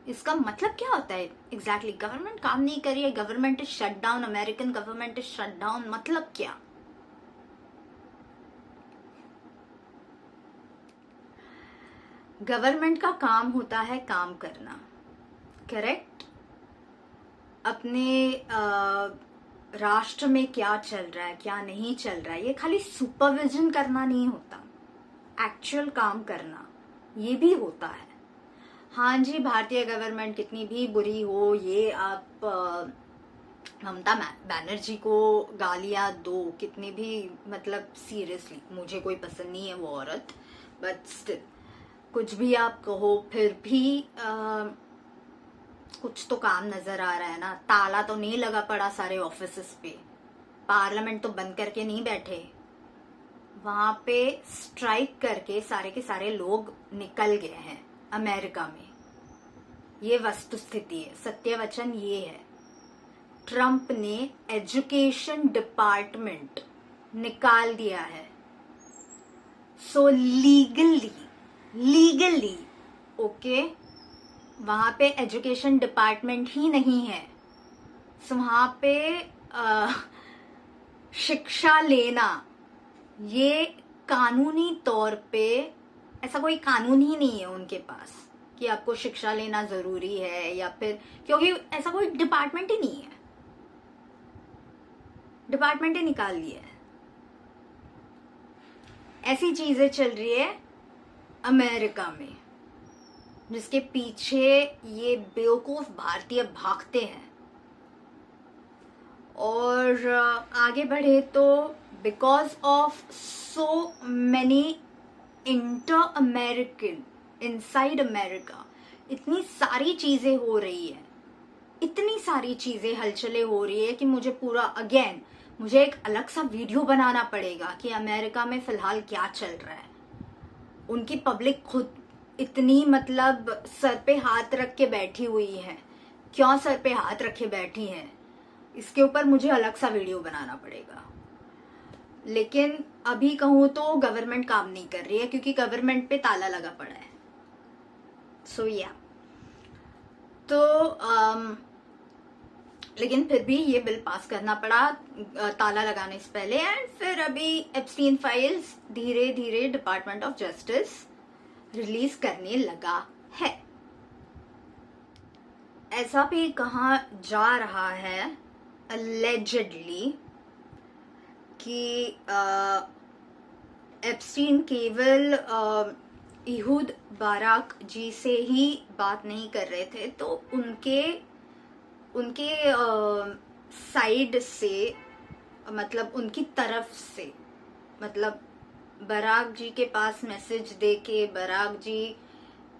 इसका मतलब क्या होता है एग्जैक्टली? गवर्नमेंट काम नहीं कर रही है, government is shut down, American government is shut down, मतलब क्या? गवर्नमेंट का काम होता है काम करना, करेक्ट? अपने राष्ट्र में क्या चल रहा है, क्या नहीं चल रहा है, ये खाली सुपरविजन करना नहीं होता, एक्चुअल काम करना ये भी होता है। हाँ जी, भारतीय गवर्नमेंट कितनी भी बुरी हो, ये आप ममता बनर्जी को गालियां दो, कितनी भी, मतलब सीरियसली मुझे कोई पसंद नहीं है वो औरत, बट स्टिल कुछ भी आप कहो, फिर भी कुछ तो काम नजर आ रहा है ना। ताला तो नहीं लगा पड़ा सारे ऑफिसेस पे, पार्लियामेंट तो बंद करके नहीं बैठे, वहां पे स्ट्राइक करके सारे के सारे लोग निकल गए हैं अमेरिका में। ये वस्तु स्थिति है, सत्य वचन ये है। ट्रंप ने एजुकेशन डिपार्टमेंट निकाल दिया है। सो लीगली ओके, वहां पे एजुकेशन डिपार्टमेंट ही नहीं है। सो वहां पे शिक्षा लेना, ये कानूनी तौर पे ऐसा कोई कानून ही नहीं है उनके पास कि आपको शिक्षा लेना जरूरी है, या फिर क्योंकि ऐसा कोई डिपार्टमेंट ही नहीं है, डिपार्टमेंट ही निकाल दिया है। ऐसी चीजें चल रही है अमेरिका में, जिसके पीछे ये बेवकूफ भारतीय भागते हैं। और आगे बढ़े तो because of so many inter American inside America, इतनी सारी चीजें हो रही है, इतनी सारी चीजें हलचलें हो रही है कि मुझे पूरा अगेन मुझे एक अलग सा वीडियो बनाना पड़ेगा कि अमेरिका में फिलहाल क्या चल रहा है। उनकी पब्लिक खुद इतनी, मतलब सर पे हाथ रख के बैठी हुई है। क्यों सर पे हाथ रखे बैठी हैं, इसके ऊपर मुझे अलग सा वीडियो बनाना पड़ेगा। लेकिन अभी कहूं तो गवर्नमेंट काम नहीं कर रही है क्योंकि गवर्नमेंट पे ताला लगा पड़ा है। सो या तो लेकिन फिर भी ये बिल पास करना पड़ा ताला लगाने से पहले। एंड फिर अभी एप्स्टीन फाइल्स धीरे धीरे डिपार्टमेंट ऑफ जस्टिस रिलीज करने लगा है। ऐसा भी कहा जा रहा है अलेजेडली कि एप्स्टीन केवल इहूद बाराक जी से ही बात नहीं कर रहे थे, तो उनके साइड से, मतलब उनकी तरफ से, मतलब बराक जी के पास मैसेज देके बराक जी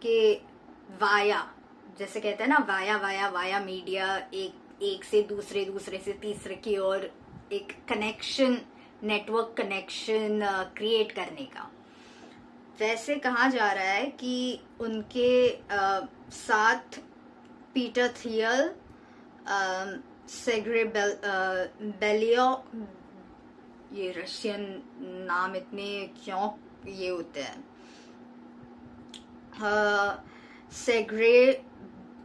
के वाया, जैसे कहते हैं ना, वाया वाया वाया मीडिया, एक से दूसरे, दूसरे से तीसरे की ओर एक कनेक्शन, नेटवर्क कनेक्शन क्रिएट करने का। वैसे कहा जा रहा है कि उनके साथ पीटर थियल, सेग्रे बेलियो, ये रशियन नाम इतने क्यों ये होते हैं, सेग्रे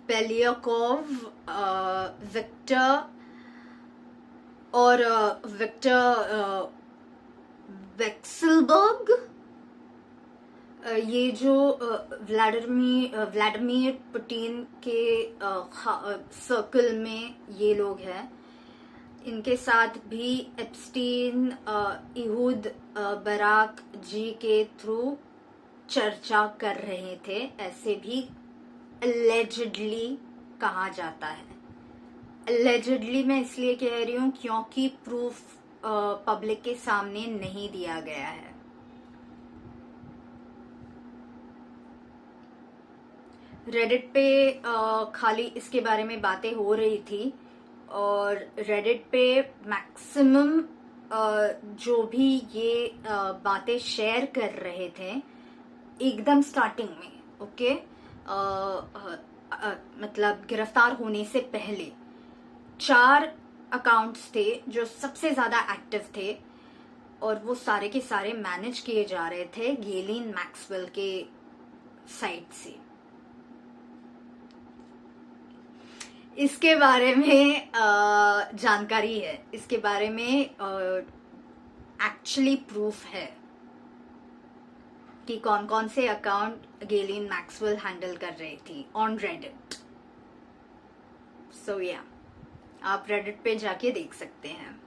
बेलियोकोव, विक्टर और विक्टर वेक्सलबर्ग, ये जो व्लादिमीर पुतिन के सर्कल में ये लोग हैं, इनके साथ भी एप्स्टीन इहूद बराक जी के थ्रू चर्चा कर रहे थे, ऐसे भी allegedly कहा जाता है। allegedly मैं इसलिए कह रही हूँ क्योंकि प्रूफ पब्लिक के सामने नहीं दिया गया है। रेडिट पे खाली इसके बारे में बातें हो रही थी और रेडिट पे मैक्सिमम जो भी ये बातें शेयर कर रहे थे एकदम स्टार्टिंग में, ओके, मतलब गिरफ्तार होने से पहले 4 अकाउंट्स थे जो सबसे ज्यादा एक्टिव थे और वो सारे के सारे मैनेज किए जा रहे थे गैलिन मैक्सवेल के साइट से। इसके बारे में जानकारी है, इसके बारे में एक्चुअली प्रूफ है कि कौन कौन से अकाउंट गैलिन मैक्सवेल हैंडल कर रही थी ऑन रेडिट। सो या आप रेडिट पे जाके देख सकते हैं।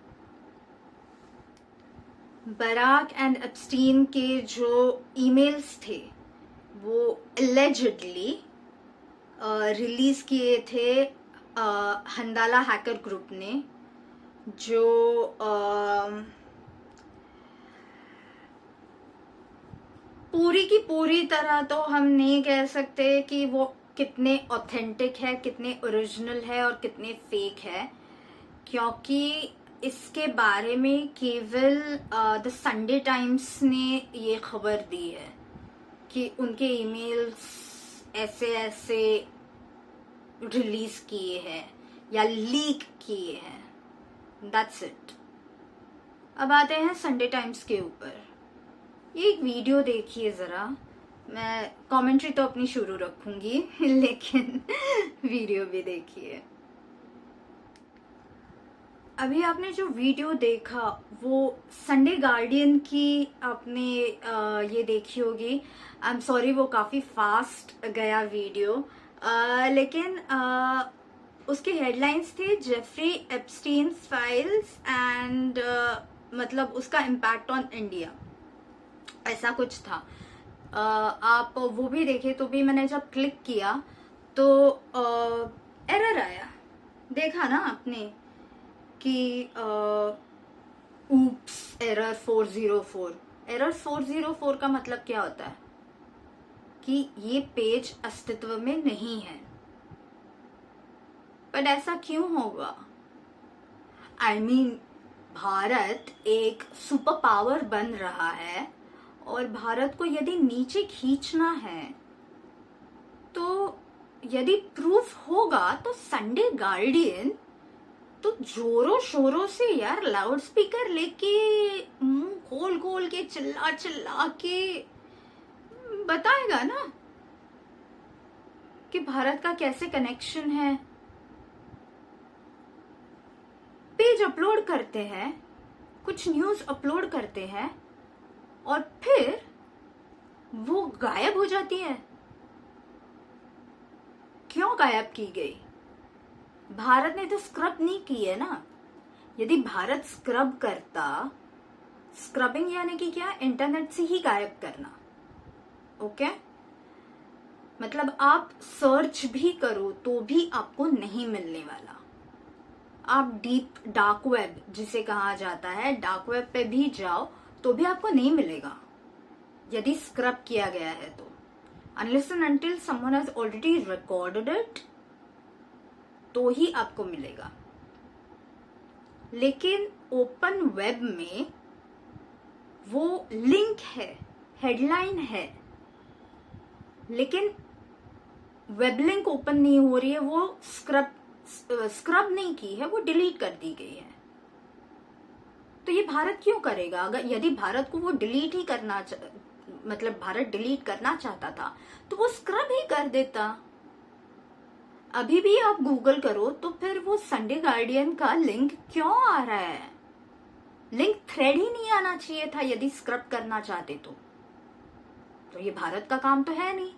बराक एंड एप्स्टीन के जो ईमेल्स थे वो एलिजिडली रिलीज किए थे हंदाला हैकर ग्रुप ने, जो पूरी की पूरी तरह तो हम नहीं कह सकते कि वो कितने ऑथेंटिक है, कितने ओरिजिनल है और कितने फेक है, क्योंकि इसके बारे में केवल द संडे टाइम्स ने ये खबर दी है कि उनके ईमेल्स ऐसे ऐसे रिलीज किए हैं या लीक किए हैं, दैट्स इट। अब आते हैं संडे टाइम्स के ऊपर। ये एक वीडियो देखिए जरा, मैं कमेंट्री तो अपनी शुरू रखूंगी लेकिन वीडियो भी देखिए। अभी आपने जो वीडियो देखा वो संडे गार्डियन की आपने ये देखी होगी। आई एम सॉरी वो काफी फास्ट गया वीडियो, लेकिन उसके हेडलाइंस थे जेफरी एप्स्टीन्स फाइल्स एंड मतलब उसका इम्पैक्ट ऑन इंडिया, ऐसा कुछ था। आप वो भी देखे तो भी मैंने जब क्लिक किया तो एरर आया, देखा ना आपने कि ऊप्स एरर 404। एरर 404 का मतलब क्या होता है कि ये पेज अस्तित्व में नहीं है। पर ऐसा क्यों होगा? आई मीन भारत एक सुपर पावर बन रहा है और भारत को यदि नीचे खींचना है तो यदि प्रूफ होगा तो संडे गार्डियन तो जोरों शोरों से यार लाउड स्पीकर लेके मुंह खोल खोल के चिल्ला चिल्ला के बताएगा ना कि भारत का कैसे कनेक्शन है। पेज अपलोड करते हैं, कुछ न्यूज अपलोड करते हैं और फिर वो गायब हो जाती है। क्यों गायब की गई? भारत ने तो स्क्रब नहीं की है ना। यदि भारत स्क्रब करता, स्क्रबिंग यानी कि क्या, इंटरनेट से ही गायब करना, ओके? मतलब आप सर्च भी करो तो भी आपको नहीं मिलने वाला। आप डीप डार्क वेब जिसे कहा जाता है, डार्क वेब पे भी जाओ तो भी आपको नहीं मिलेगा। यदि स्क्रब किया गया है तो, unless and until someone has already recorded it, तो ही आपको मिलेगा। लेकिन ओपन वेब में वो लिंक है, हेडलाइन है, लेकिन वेब लिंक ओपन नहीं हो रही है, वो स्क्रब नहीं की है, वो डिलीट कर दी गई है। तो ये भारत क्यों करेगा? अगर यदि भारत को वो डिलीट ही करना मतलब भारत डिलीट करना चाहता था तो वो स्क्रब ही कर देता। अभी भी आप गूगल करो तो फिर वो संडे गार्डियन का लिंक क्यों आ रहा है? लिंक थ्रेड ही नहीं आना चाहिए था यदि स्क्रब करना चाहते तो ये भारत का काम तो है नहीं।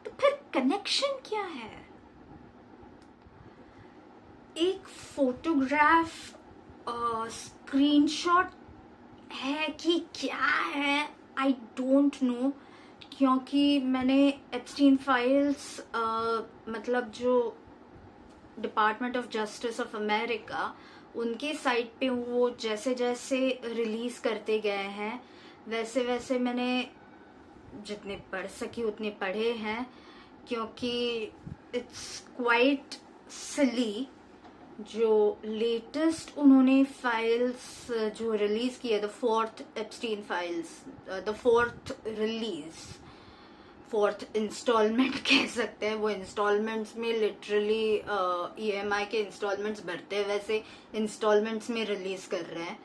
तो फिर कनेक्शन क्या है? एक फोटोग्राफ स्क्रीनशॉट है कि क्या है, आई डोंट नो, क्योंकि मैंने एप्स्टीन फाइल्स मतलब जो department of justice of America, उनके साइट पे वो जैसे जैसे रिलीज करते गए हैं वैसे वैसे मैंने जितने पढ़ सकी उतने पढ़े हैं, क्योंकि इट्स क्वाइट सिली जो लेटेस्ट उन्होंने फाइल्स जो रिलीज की है, the fourth Epstein files, the fourth release, fourth instalment कह सकते हैं। वो इंस्टॉलमेंट्स में लिटरली EMI के इंस्टॉलमेंट्स भरते हैं वैसे इंस्टॉलमेंट्स में रिलीज कर रहे हैं।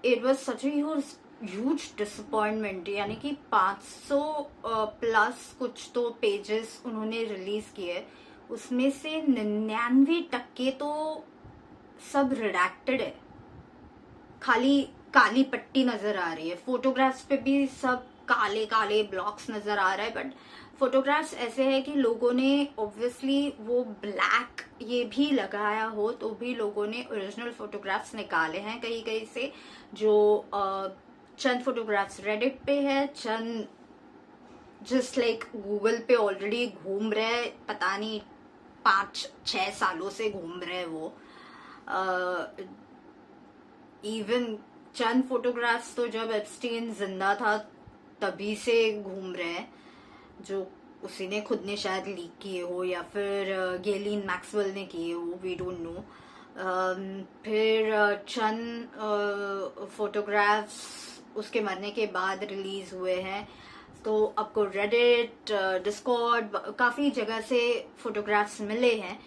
It was such huge disappointment, यानी कि 500 प्लस कुछ तो पेजेस उन्होंने रिलीज किए, उसमें से 99% तो सब रिडैक्टेड है, खाली काली पट्टी नजर आ रही है। फोटोग्राफ्स पे भी सब काले काले ब्लॉक्स नजर आ रहा है, बट फोटोग्राफ्स ऐसे है कि लोगों ने ऑब्वियसली वो ब्लैक ये भी लगाया हो तो भी लोगों ने ओरिजिनल फोटोग्राफ्स निकाले हैं कहीं कहीं से। जो चंद फोटोग्राफ्स रेडिट पे है, चंद जस्ट लाइक गूगल पे ऑलरेडी घूम रहे, पता नहीं 5-6 सालों से घूम रहे वो। इवन चंद फोटोग्राफ्स तो जब एप्स्टीन जिंदा था तभी से घूम रहे हैं, जो उसी ने खुद ने शायद लीक किए हो या फिर गेलिन मैक्सवेल ने किए हो, वी डोंट नो। फिर चंद फोटोग्राफ्स उसके मरने के बाद रिलीज हुए हैं, तो आपको रेडिट, डिस्कॉर्ड, काफी जगह से फोटोग्राफ्स मिले हैं।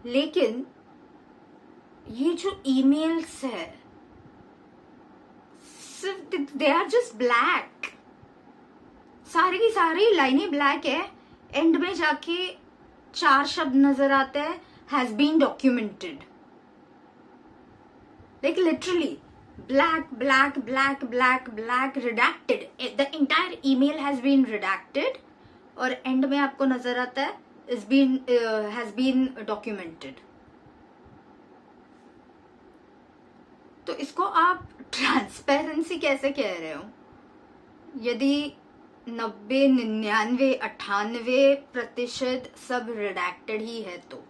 लेकिन ये जो ईमेल्स है दे आर जस्ट ब्लैक, सारी की सारी लाइनें ब्लैक है, एंड में जाके 4 शब्द नजर आते हैं, has been documented, like literally black black black black black redacted, the entire email has been redacted, और एंड में आपको नजर आता है is been has been documented। तो इसको आप ट्रांसपेरेंसी कैसे कह रहे हो? यदि 90, 99, 98% सब रिडैक्टेड ही है तो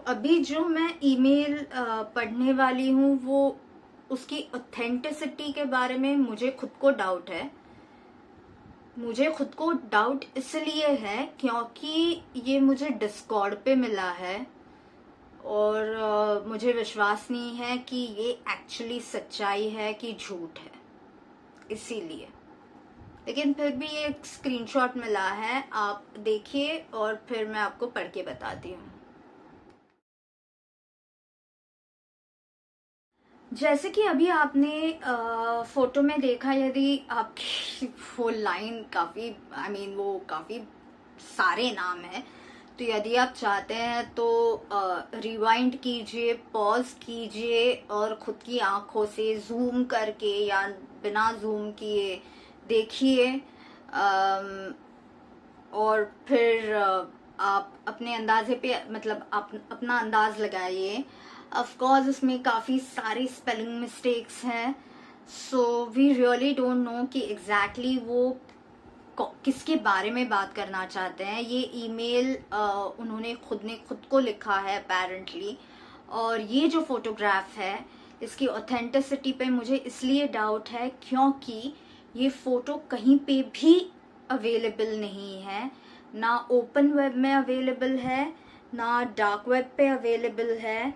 अभी जो मैं ईमेल पढ़ने वाली हूँ वो उसकी ऑथेंटिसिटी के बारे में मुझे खुद को डाउट है। मुझे खुद को डाउट इसलिए है क्योंकि ये मुझे डिस्कॉर्ड पे मिला है और मुझे विश्वास नहीं है कि ये एक्चुअली सच्चाई है कि झूठ है, इसीलिए। लेकिन फिर भी एक स्क्रीनशॉट मिला है, आप देखिए और फिर मैं आपको पढ़ के बताती हूँ। जैसे कि अभी आपने फोटो में देखा, यदि आपकी वो लाइन काफी वो काफी सारे नाम है, तो यदि आप चाहते हैं तो रिवाइंड कीजिए, पॉज कीजिए और खुद की आंखों से जूम करके या बिना जूम किए देखिए, और फिर आप अपने अंदाजे पे मतलब आप अपना अंदाज लगाइए। ऑफ कोर्स इसमें काफ़ी सारी स्पेलिंग मिस्टेक्स हैं, so we really don't know कि एग्जैक्टली वो किसके बारे में बात करना चाहते हैं। ये ईमेल उन्होंने खुद को लिखा है अपेरेंटली, और ये जो फोटोग्राफ है इसकी ऑथेंटिसिटी पे मुझे इसलिए डाउट है क्योंकि ये फ़ोटो कहीं पे भी अवेलेबल नहीं है, ना ओपन वेब में अवेलेबल है, ना डार्क वेब पे अवेलेबल है,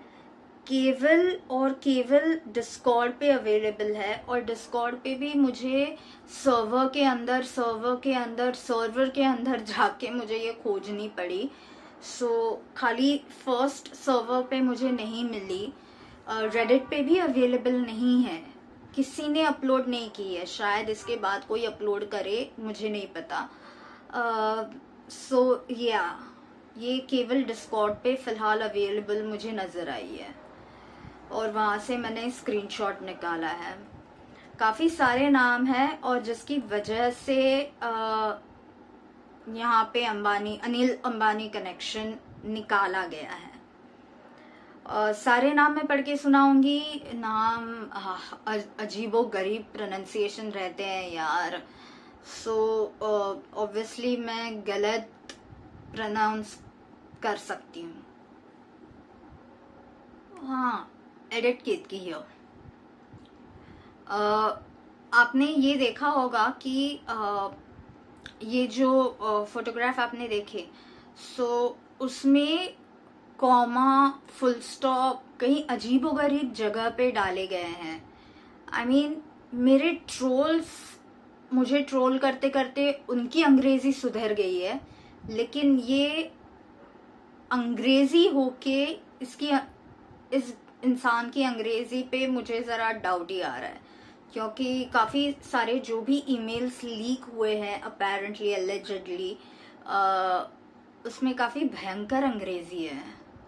केवल और केवल डिस्कॉर्ड पे अवेलेबल है। और डिस्कॉर्ड पे भी मुझे सर्वर के अंदर जाके मुझे ये खोजनी पड़ी। खाली फर्स्ट सर्वर पे मुझे नहीं मिली, रेडिट पे भी अवेलेबल नहीं है, किसी ने अपलोड नहीं की है, शायद इसके बाद कोई अपलोड करे, मुझे नहीं पता। ये केवल डिस्कॉर्ड पे फिलहाल अवेलेबल मुझे नज़र आई है और वहाँ से मैंने स्क्रीनशॉट निकाला है। काफ़ी सारे नाम हैं और जिसकी वजह से यहाँ पे अनिल अंबानी कनेक्शन निकाला गया है। सारे नाम मैं पढ़ के सुनाऊंगी। नाम अजीबो गरीब प्रोनाउंसिएशन रहते हैं यार, ऑब्वियसली मैं गलत प्रोनाउंस कर सकती हूँ। हाँ, एडिट की हो। आपने ये देखा होगा कि ये जो फोटोग्राफ आपने देखे, उसमें कॉमा, फुल स्टॉप कहीं अजीबोगरीब जगह पे डाले गए हैं। I mean, मेरे ट्रोल्स मुझे ट्रोल करते करते उनकी अंग्रेजी सुधर गई है, लेकिन ये अंग्रेजी होके इस इंसान की अंग्रेजी पे मुझे ज़रा डाउट ही आ रहा है, क्योंकि काफ़ी सारे जो भी ईमेल्स लीक हुए हैं अपेरेंटली एलिजिडली, उसमें काफ़ी भयंकर अंग्रेजी है,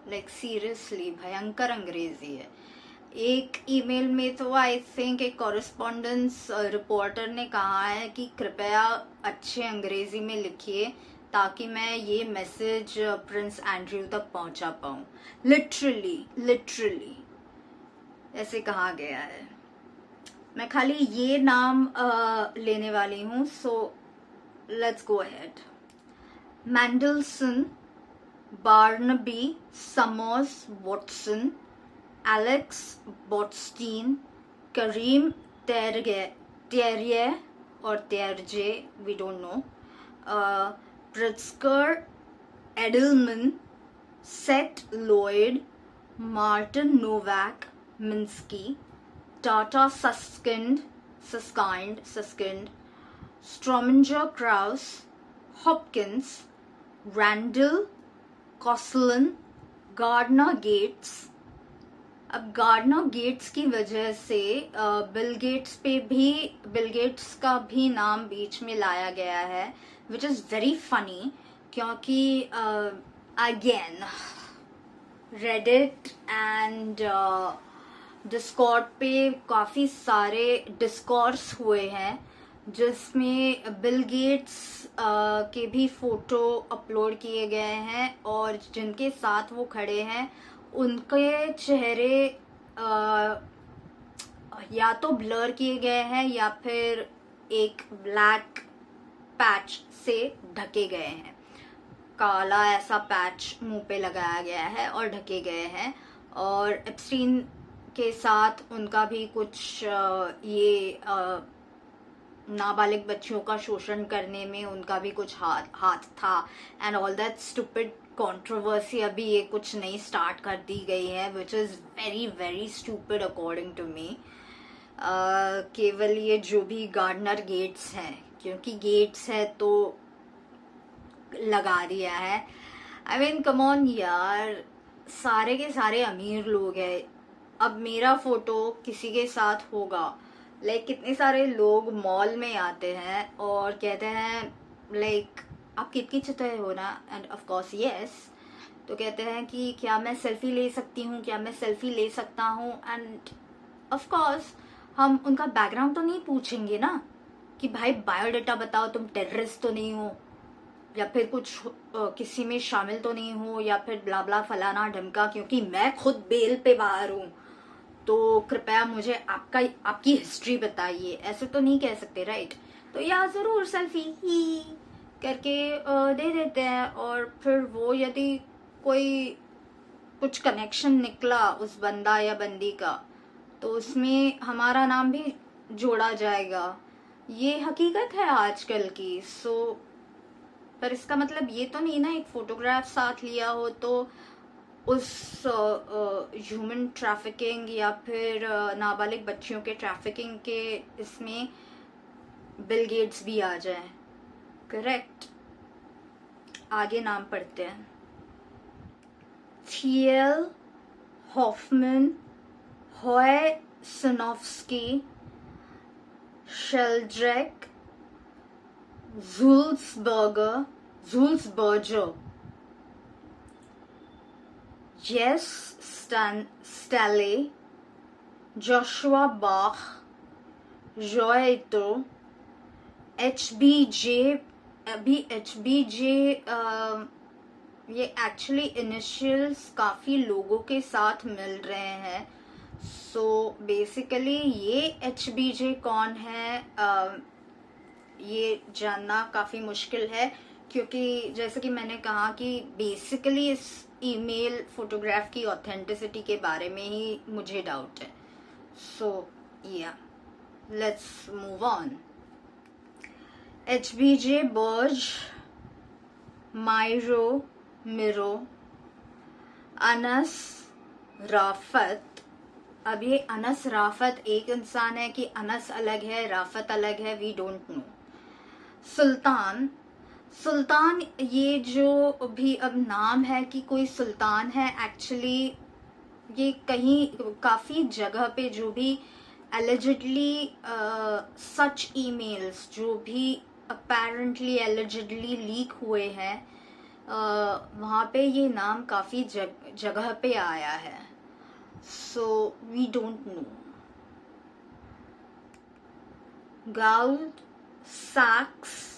लाइक सीरियसली भयंकर अंग्रेजी है। एक ईमेल में तो आई थिंक एक कॉरेस्पॉन्डेंस रिपोर्टर ने कहा है कि कृपया अच्छे अंग्रेजी में लिखिए ताकि मैं ये मैसेज प्रिंस एंड्रयू तक पहुंचा पाऊं। लिटरली ऐसे कहा गया है। मैं खाली ये नाम लेने वाली हूँ, so let's go ahead. Mandelson, Barnaby, Summers, Watson, Alex Botstein, Karim Terje और Terje, we don't know, Pritzker, Edelman, Seth Lloyd, Martin Nowak, Minsky, Tata Susskind, Strominger Krauss, Hopkins, Randall, Kosslyn, Gardner Gates. अब Gardner Gates की वजह से Bill Gates का भी नाम बीच में लाया गया है, विच इज़ वेरी फनी, क्योंकि अगेन रेडिट एंड डिस्कॉर्ड पे काफ़ी सारे डिस्कॉर्स हुए हैं जिसमें बिल गेट्स के भी फोटो अपलोड किए गए हैं और जिनके साथ वो खड़े हैं उनके चेहरे या तो ब्लर किए गए हैं या फिर एक ब्लैक पैच से ढके गए हैं, काला ऐसा पैच मुंह पे लगाया गया है और ढके गए हैं। और एप्स्टीन के साथ उनका भी कुछ ये नाबालिग बच्चियों का शोषण करने में उनका भी कुछ हाथ था and all that stupid controversy अभी ये कुछ नई स्टार्ट कर दी गई है, which is very very stupid according to me. केवल ये जो भी गार्डनर गेट्स हैं, क्योंकि गेट्स है तो लगा दिया है। आई मीन कम ऑन यार, सारे के सारे अमीर लोग हैं। अब मेरा फोटो किसी के साथ होगा, लाइक कितने सारे लोग मॉल में आते हैं और कहते हैं लाइक आप कितनी चतुर हो ना, एंड ऑफ कोर्स यस, तो कहते हैं कि क्या मैं सेल्फी ले सकती हूँ, क्या मैं सेल्फी ले सकता हूँ, एंड ऑफ कोर्स हम उनका बैकग्राउंड तो नहीं पूछेंगे ना कि भाई बायोडाटा बताओ, तुम टेररिस्ट तो नहीं हो या फिर कुछ किसी में शामिल तो नहीं हो या फिर ब्ला ब्ला फलाना ढमका, क्योंकि मैं खुद बेल पे बाहर हूँ तो कृपया मुझे आपकी हिस्ट्री बताइए, ऐसे तो नहीं कह सकते राइट। तो या जरूर सेल्फी ही करके दे देते हैं और फिर वो यदि कोई कुछ कनेक्शन निकला उस बंदा या बंदी का तो उसमें हमारा नाम भी जोड़ा जाएगा। ये हकीकत है आजकल की। पर इसका मतलब ये तो नहीं ना एक फोटोग्राफ साथ लिया हो तो उस ह्यूमन ट्रैफिकिंग या फिर नाबालिग बच्चियों के ट्रैफिकिंग के इसमें बिल गेट्स भी आ जाए। करेक्ट। आगे नाम पढ़ते हैं। थियल Hoffmann, हॉय सनोफ्स्की, शेल्ड्रेक, Zulsberger, Jess Staley, Joshua Bach, Joeto, HBJ। अभी HBJ ये एक्चुअली इनिशियल्स काफ़ी लोगों के साथ मिल रहे हैं। सो बेसिकली ये HBJ कौन है ये जानना काफ़ी मुश्किल है, क्योंकि जैसे कि मैंने कहा कि बेसिकली इस ईमेल फोटोग्राफ की ऑथेंटिसिटी के बारे में ही मुझे डाउट है। So yeah let's move on. HBJ बर्ज, मायरो मिरो, अनस राफत। अब ये अनस राफत एक इंसान है कि अनस अलग है राफत अलग है, वी डोंट नो। सुल्तान ये जो भी अब नाम है कि कोई सुल्तान है, एक्चुअली ये कहीं काफ़ी जगह पे जो भी एलिजिडली सच ईमेल्स जो भी अपेरेंटली एलिजिडली लीक हुए हैं वहाँ पे ये नाम काफ़ी जगह पे आया है। So we don't know. Gould, साक्स।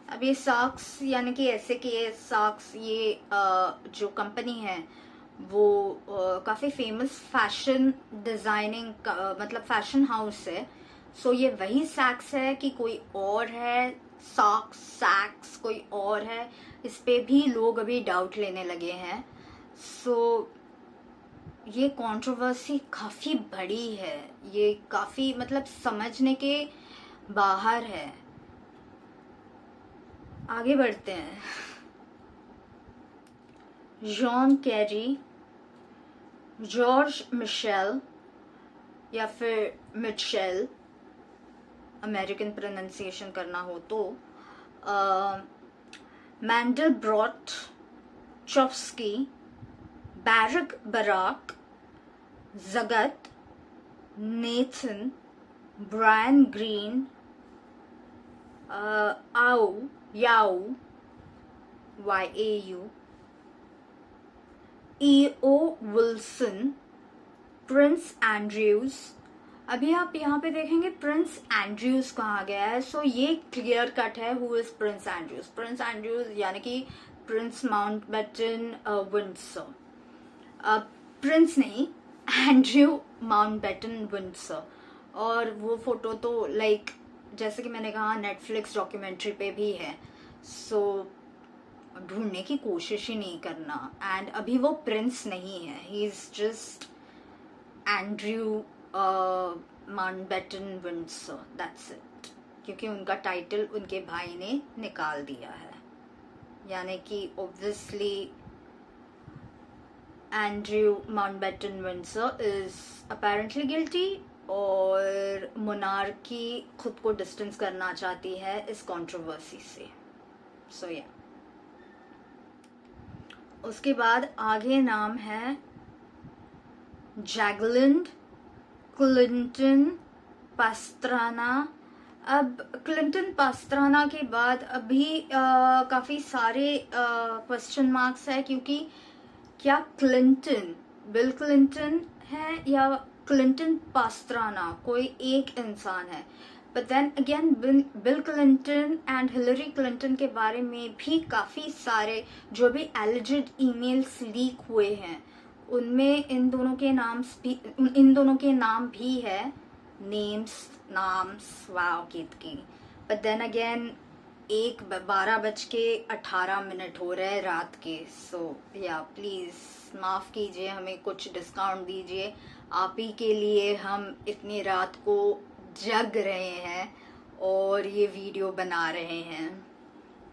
अब ये साक्स यानी कि ऐसे कि ये साक्स ये जो कंपनी है वो काफ़ी फेमस फैशन डिज़ाइनिंग मतलब फैशन हाउस है। सो ये वही सैक्स है कि कोई और है? सैक्स कोई और है? इस पे भी लोग अभी डाउट लेने लगे हैं। सो ये कंट्रोवर्सी काफ़ी बड़ी है, ये काफ़ी मतलब समझने के बाहर है। आगे बढ़ते हैं। जॉन कैरी, जॉर्ज मिशेल या फिर मिशेल अमेरिकन प्रोनाउंसिएशन करना हो तो, Mandelbrot, Chomsky, Barack Barak, Jagat, Nathan, Brian Greene, Yau YAU, EO Wilson, Prince Andrews. अभी आप यहाँ पे देखेंगे प्रिंस एंड्रयूज कहाँ गया है। सो ये क्लियर कट है who is Prince Andrews. Prince Andrews यानी कि प्रिंस माउंटबेटन विंडसर, प्रिंस नहीं एंड्रयू माउंटबेटन विंडसर। और वो फोटो तो लाइक जैसे कि मैंने कहा नेटफ्लिक्स डॉक्यूमेंट्री पे भी है। सो ढूंढने की कोशिश ही नहीं करना। एंड अभी वो प्रिंस नहीं है, he is just Andrew Mountbatten Windsor, that's it. क्योंकि उनका टाइटल उनके भाई ने निकाल दिया है, यानी कि obviously Andrew Mountbatten Windsor is apparently guilty और मोनार्की खुद को डिस्टेंस करना चाहती है इस कंट्रोवर्सी से। सो या उसके बाद आगे नाम है जैगलिन क्लिंटन पास्त्राना। अब क्लिंटन पास्त्राना के बाद अभी काफ़ी सारे क्वेश्चन मार्क्स है, क्योंकि क्या क्लिंटन बिल क्लिंटन है या क्लिंटन पास्त्राना कोई एक इंसान है। But then again Bill Clinton and Hillary Clinton के बारे में भी काफ़ी सारे जो भी एलिजिड ईमेल्स लीक हुए हैं उनमें इन दोनों के नाम भी है, नाम्स वाओ की। बट देन अगेन 12:18 हो रहे हैं रात के। सो या प्लीज़ माफ़ कीजिए, हमें कुछ डिस्काउंट दीजिए। आप ही के लिए हम इतनी रात को जग रहे हैं और ये वीडियो बना रहे हैं,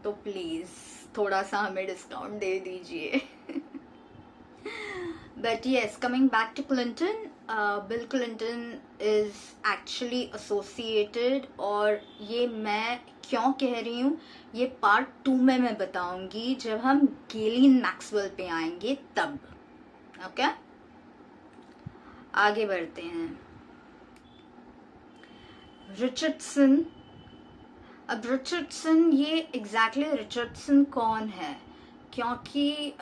तो प्लीज़ थोड़ा सा हमें डिस्काउंट दे दीजिए। But yes, coming back to Clinton, Bill Clinton is actually associated, और ये मैं क्यों कह रही हूँ ये पार्ट 2 में मैं बताऊंगी जब हम गेलिन मैक्सवेल पे आएंगे तब। ओके, आगे बढ़ते हैं। रिचर्डसन। अब रिचर्डसन, ये एग्जैक्टली रिचर्डसन कौन है? क्योंकि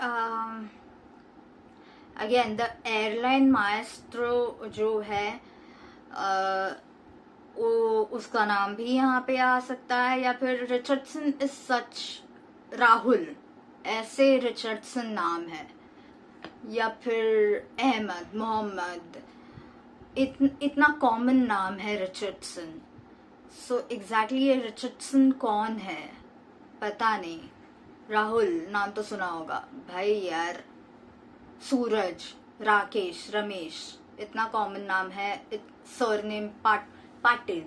अगेन द एयरलाइन माएस्ट्रो जो है उसका नाम भी यहाँ पे आ सकता है, या फिर रिचर्डसन इज सच राहुल, ऐसे रिचर्डसन नाम है, या फिर अहमद, मोहम्मद, इतना कॉमन नाम है रिचर्डसन। सो एग्जैक्टली ये रिचर्डसन कौन है पता नहीं। राहुल नाम तो सुना होगा भाई यार, सूरज, राकेश, रमेश, इतना कॉमन नाम है। सरनेम पाटिल,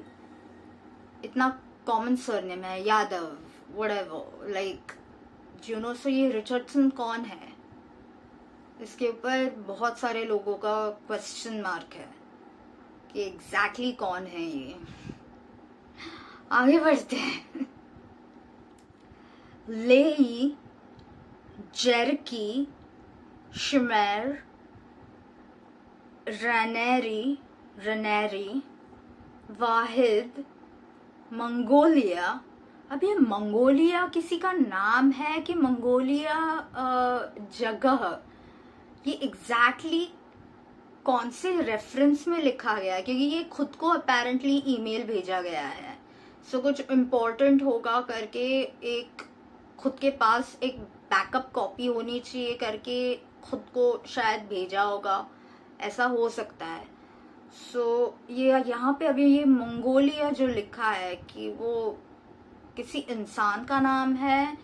इतना कॉमन सरनेम है, Yadav, whatever, like you know. So ये रिचर्डसन कौन है, इसके ऊपर बहुत सारे लोगों का क्वेश्चन मार्क है कि एग्जैक्टली कौन है ये। आगे बढ़ते हैं। लेही, जेरकी, शमेर, रनेरी, वाहिद, मंगोलिया। अब ये मंगोलिया किसी का नाम है कि मंगोलिया जगह? ये एग्जैक्टली कौन से रेफरेंस में लिखा गया है? क्योंकि ये खुद को अपेरेंटली ईमेल भेजा गया है। सो कुछ इम्पोर्टेंट होगा करके, एक खुद के पास एक बैकअप कॉपी होनी चाहिए करके खुद को शायद भेजा होगा, ऐसा हो सकता है। सो ये यहाँ पे अभी ये मंगोलिया जो लिखा है कि वो किसी इंसान का नाम है,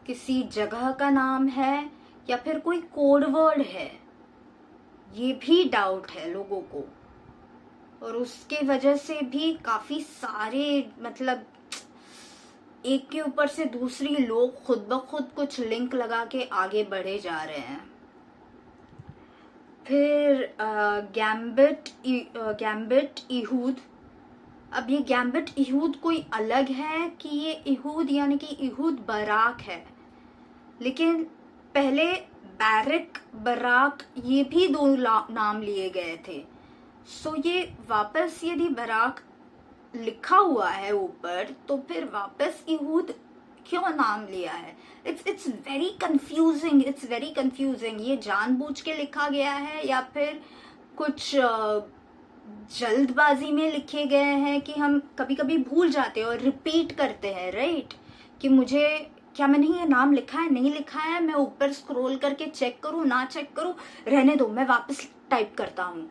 किसी जगह का नाम है, या फिर कोई कोड वर्ड है, ये भी डाउट है लोगों को। और उसके वजह से भी काफी सारे मतलब एक के ऊपर से दूसरी लोग खुद ब खुद कुछ लिंक लगा के आगे बढ़े जा रहे हैं। फिर गैम्बिट इहूद। अब ये गैम्बिट इहूद कोई अलग है कि ये इहूद यानी कि इहूद बराक है? लेकिन पहले बैरक, बराक, ये भी दो नाम लिए गए थे। सो ये वापस यदि बराक लिखा हुआ है ऊपर, तो फिर वापस इहूद क्यों नाम लिया है? It's very confusing, it's very confusing. ये जानबूझ के लिखा गया है या फिर कुछ जल्दबाजी में लिखे गए हैं कि हम कभी कभी भूल जाते हैं और रिपीट करते हैं, राइट? कि मुझे क्या मैंने ये नाम लिखा है, नहीं लिखा है, मैं ऊपर स्क्रॉल करके चेक करूं, ना चेक करूं, रहने दो, मैं वापस टाइप करता हूं,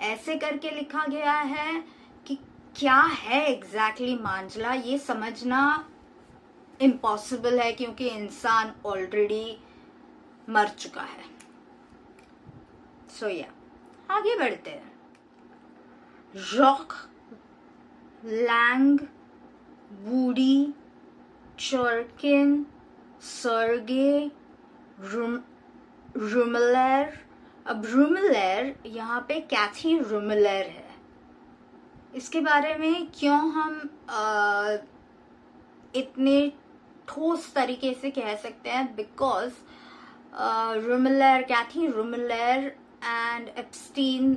ऐसे करके लिखा गया है कि क्या है एग्जैक्टली मांझला, ये समझना इम्पॉसिबल है क्योंकि इंसान ऑलरेडी मर चुका है। सो या आगे बढ़ते हैं। रॉक, लैंग, वूडी, चर्किन, सर्गे, रूमलर। अब रूमलर यहाँ पे कैथी रूमलर है। इसके बारे में क्यों हम इतने ठोस तरीके से कह सकते हैं? बिकॉज रूमलर, कैथी रूमलर एंड एप्स्टीन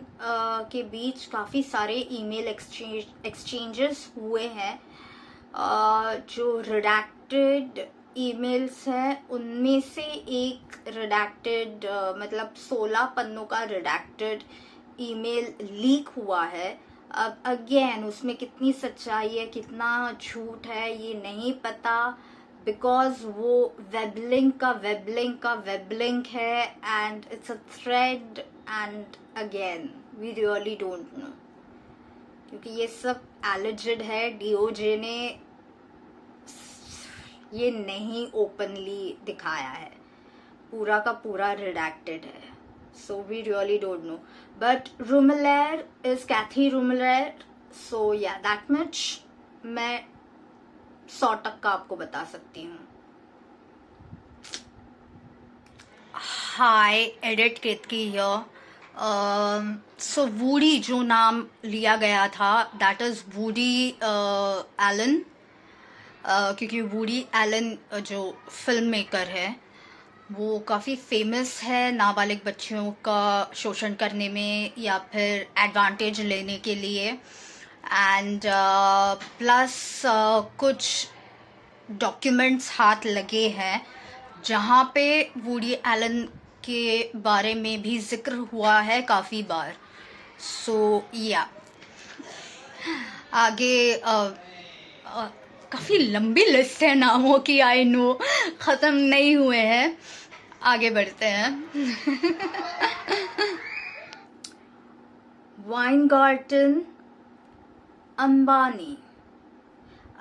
के बीच काफ़ी सारे ईमेल एक्सचेंजेस हुए हैं। जो रिडैक्टेड ईमेल्स हैं उनमें से एक रिडैक्टेड मतलब 16 पन्नों का रिडैक्टेड ईमेल लीक हुआ है। अब अगेन उसमें कितनी सच्चाई है, कितना झूठ है, ये नहीं पता, बिकॉज वो वेबलिंक है and it's a thread and again we really don't know, क्योंकि ये सब एलिजेड है। डीओजे ने ये नहीं ओपनली दिखाया है, पूरा का पूरा रिडैक्टेड है. So we really don't know, but Ruemmler is Kathy Ruemmler. So yeah that much मैं 100% आपको बता सकती हूँ. Hi, edit Ketki here. So Woody जो नाम लिया गया था, दैट इज वूडी एलन, क्योंकि वूडी एलन जो फिल्म मेकर है वो काफ़ी फेमस है नाबालिग बच्चियों का शोषण करने में या फिर एडवांटेज लेने के लिए. एंड प्लस कुछ डॉक्यूमेंट्स हाथ लगे हैं जहाँ पे वूडी एलन के बारे में भी जिक्र हुआ है काफ़ी बार. सो या आगे काफ़ी लंबी लिस्ट है नामों की, आई नो, ख़त्म नहीं हुए हैं. आगे बढ़ते हैं. वाइनगार्टन, अंबानी.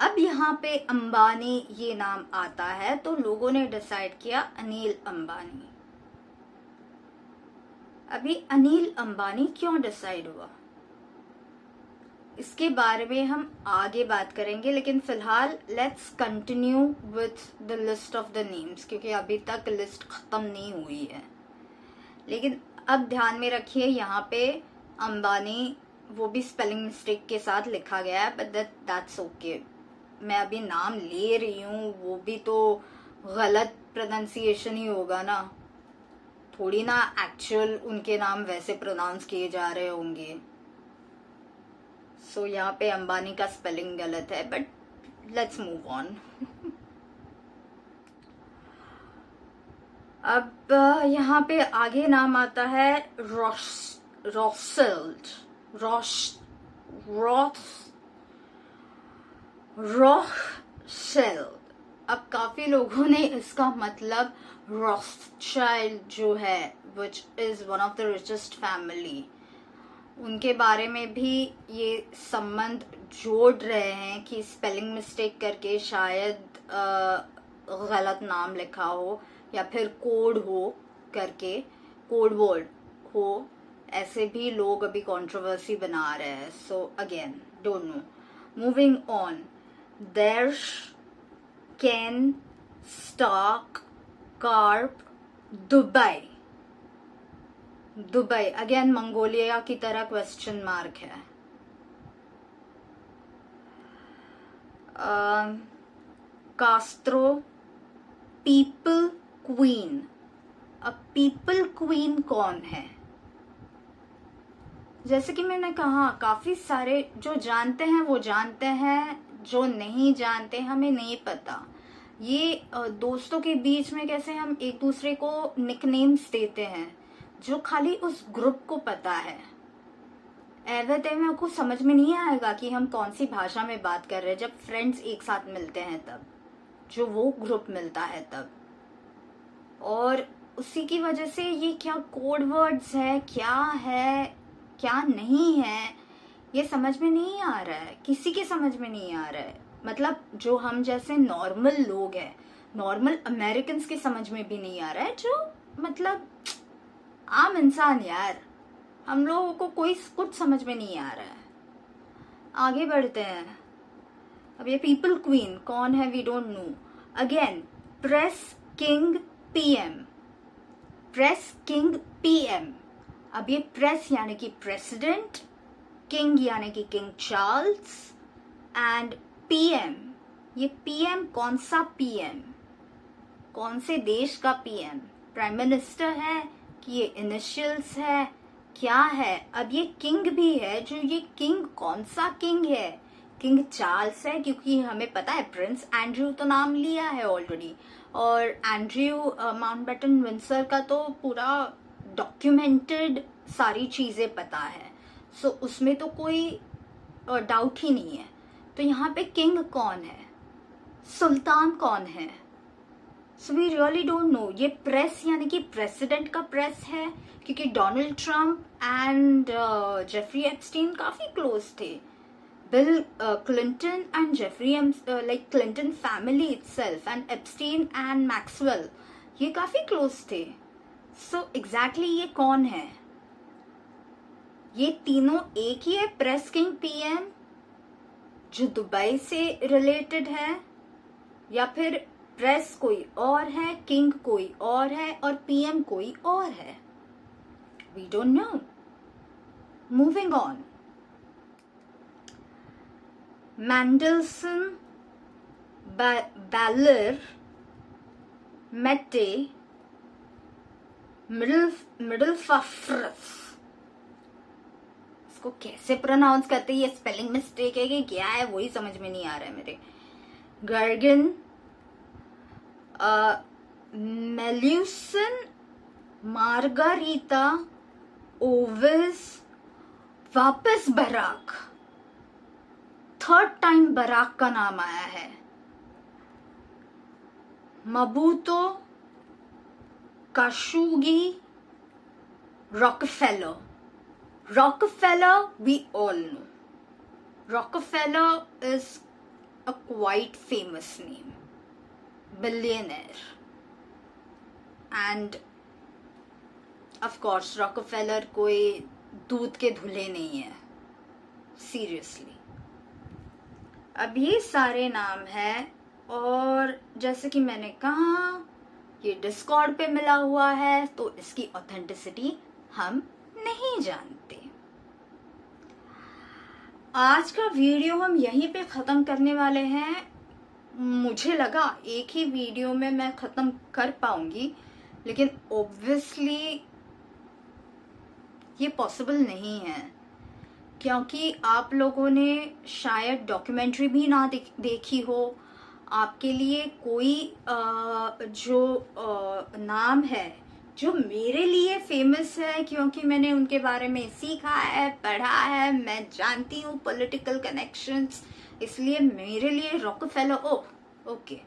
अब यहाँ पे अंबानी ये नाम आता है तो लोगों ने डिसाइड किया अनिल अंबानी. अभी अनिल अंबानी क्यों डिसाइड हुआ इसके बारे में हम आगे बात करेंगे, लेकिन फिलहाल let's continue with the list of the names, क्योंकि अभी तक लिस्ट खत्म नहीं हुई है. लेकिन अब ध्यान में रखिए यहाँ पे अंबानी वो भी स्पेलिंग मिस्टेक के साथ लिखा गया है, बट दैट्स ओके. मैं अभी नाम ले रही हूँ, वो भी तो गलत प्रोनाउंसिएशन ही होगा ना, थोड़ी ना एक्चुअल उनके नाम वैसे प्रोनाउंस किए जा रहे होंगे. सो यहाँ पे अंबानी का स्पेलिंग गलत है, बट लेट्स मूव ऑन. अब यहाँ पे आगे नाम आता है रॉसेल्ड, रॉसेल्ड. अब काफी लोगों ने इसका मतलब रॉथस्चाइल्ड जो है, which is one of the richest family, उनके बारे में भी ये संबंध जोड़ रहे हैं कि स्पेलिंग मिस्टेक करके शायद गलत नाम लिखा हो या फिर कोड हो करके, कोड वर्ड हो. ऐसे भी लोग अभी कंट्रोवर्सी बना रहे हैं. So again don't know. Moving on. Dersh, Kahn, Stark, Karp, Dubai. Dubai again Mongolia की तरह क्वेश्चन मार्क है. Castro, people queen. अब पीपल क्वीन कौन है? जैसे कि मैंने कहा, काफी सारे जो जानते हैं वो जानते हैं, जो नहीं जानते हमें नहीं पता. ये दोस्तों के बीच में कैसे हम एक दूसरे को निकनेम्स देते हैं जो खाली उस ग्रुप को पता है. ऐसे में आपको समझ में नहीं आएगा कि हम कौन सी भाषा में बात कर रहे हैं. जब फ्रेंड्स एक साथ मिलते हैं तब, जो वो ग्रुप मिलता है तब. और उसी की वजह से ये क्या कोड वर्ड्स है क्या नहीं है, ये समझ में नहीं आ रहा है. किसी के समझ में नहीं आ रहा है. मतलब जो हम जैसे नॉर्मल लोग हैं, नॉर्मल अमेरिकन के समझ में भी नहीं आ रहा है, जो मतलब आम इंसान यार, हम लोगों को कोई कुछ समझ में नहीं आ रहा है. आगे बढ़ते हैं. अब ये पीपल क्वीन कौन है, we don't know. Again press king PM, press king PM. अब ये प्रेस यानी कि प्रेसिडेंट, किंग यानी कि किंग चार्ल्स, एंड पीएम. ये पीएम कौन सा पीएम, कौन से देश का पीएम? प्राइम मिनिस्टर है कि ये इनिशियल्स है, क्या है? अब ये किंग भी है, जो ये किंग कौन सा किंग है? किंग चार्ल्स है, क्योंकि हमें पता है प्रिंस एंड्रयू तो नाम लिया है ऑलरेडी, और एंड्रयू माउंटबेटन विंसर का तो पूरा डॉक्यूमेंटेड सारी चीजें पता है. सो उसमें तो कोई डाउट ही नहीं है. तो यहाँ पे किंग कौन है, सुल्तान कौन है? So we really don't know. ये प्रेस यानी कि प्रेसिडेंट का प्रेस है, क्योंकि Donald Trump and Jeffrey Epstein काफी क्लोज थे. Bill Clinton and Jeffrey like Clinton family itself and Epstein and Maxwell, ये काफी क्लोज थे. So exactly ये कौन है? ये तीनों एक ही है, प्रेस किंग पीएम जो दुबई से रिलेटेड है, या फिर प्रेस कोई और है, किंग कोई और है और पीएम कोई और है? We don't know. Moving on. Mandelson, Baller, Mette, Middelfafrus. इसको कैसे प्रोनाउंस करते हैं? ये स्पेलिंग मिस्टेक है कि क्या है वही समझ में नहीं आ रहा है मेरे. गर्गन, मेल्यूसन, मार्गारीता, ओविस, वापस बराक. थर्ड टाइम बराक का नाम आया है. मबूतो, काशुगी, Rockefeller. Rockefeller, we all know. Rockefeller is a quite famous name. Billionaire. And of course, Rockefeller कोई दूध के धुले नहीं है. Seriously. अब ये सारे नाम हैं और जैसे कि मैंने कहा ये डिस्कॉर्ड पे मिला हुआ है तो इसकी ऑथेंटिसिटी हम नहीं जानते. आज का वीडियो हम यहीं पे खत्म करने वाले हैं. मुझे लगा एक ही वीडियो में मैं खत्म कर पाऊंगी, लेकिन ऑब्वियसली ये पॉसिबल नहीं है क्योंकि आप लोगों ने शायद डॉक्यूमेंट्री भी ना देखी हो. आपके लिए कोई जो नाम है जो मेरे लिए फेमस है क्योंकि मैंने उनके बारे में सीखा है, पढ़ा है, मैं जानती हूँ पॉलिटिकल कनेक्शंस, इसलिए मेरे लिए रॉकफेलर ओके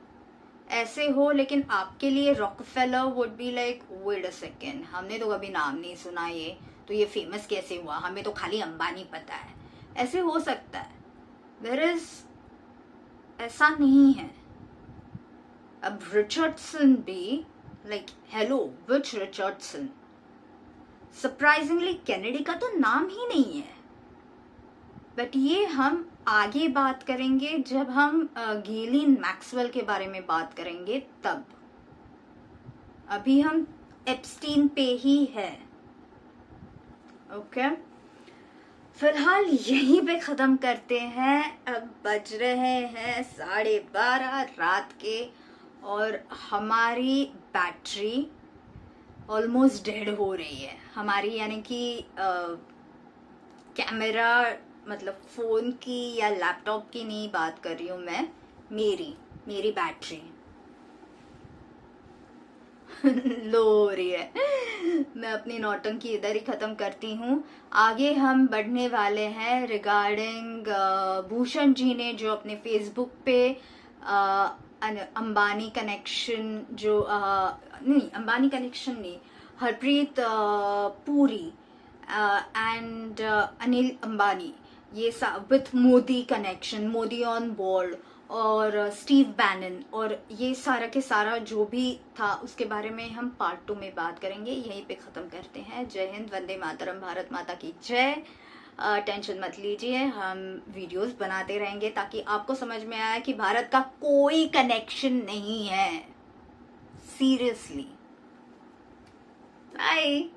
ऐसे हो. लेकिन आपके लिए Rockefeller would be like wait a second, हमने तो कभी नाम नहीं सुना, ये तो ये फेमस कैसे हुआ, हमें तो खाली अंबानी पता है. ऐसे हो सकता है. देयर इज ऐसा नहीं है. अब रिचर्डसन भी like hello which Richardson? Surprisingly Kennedy का तो नाम ही नहीं है. बट ये हम आगे बात करेंगे जब हम गेलिन मैक्सवेल के बारे में बात करेंगे तब. अभी हम एप्स्टीन पे ही है. ओके फिलहाल यहीं पे खत्म करते हैं. अब बज रहे हैं 12:30 रात के और हमारी बैटरी ऑलमोस्ट डेड हो रही है. हमारी यानी कि कैमरा मतलब फोन की या लैपटॉप की नहीं बात कर रही हूँ मैं, मेरी बैटरी लो हो रही है. मैं अपनी नौटंकी इधर ही खत्म करती हूँ. आगे हम बढ़ने वाले हैं रिगार्डिंग भूषण जी ने जो अपने फेसबुक पे अंबानी कनेक्शन जो नहीं अंबानी कनेक्शन नहीं हरप्रीत पुरी एंड अनिल अंबानी ये with Modi connection, Modi on board और स्टीव बैनन और ये सारा के सारा जो भी था उसके बारे में हम पार्ट 2 में बात करेंगे. यहीं पे खत्म करते हैं. जय हिंद, वंदे मातरम, भारत माता की जय. टेंशन मत लीजिए, हम वीडियोस बनाते रहेंगे ताकि आपको समझ में आए कि भारत का कोई कनेक्शन नहीं है. सीरियसली. बाय.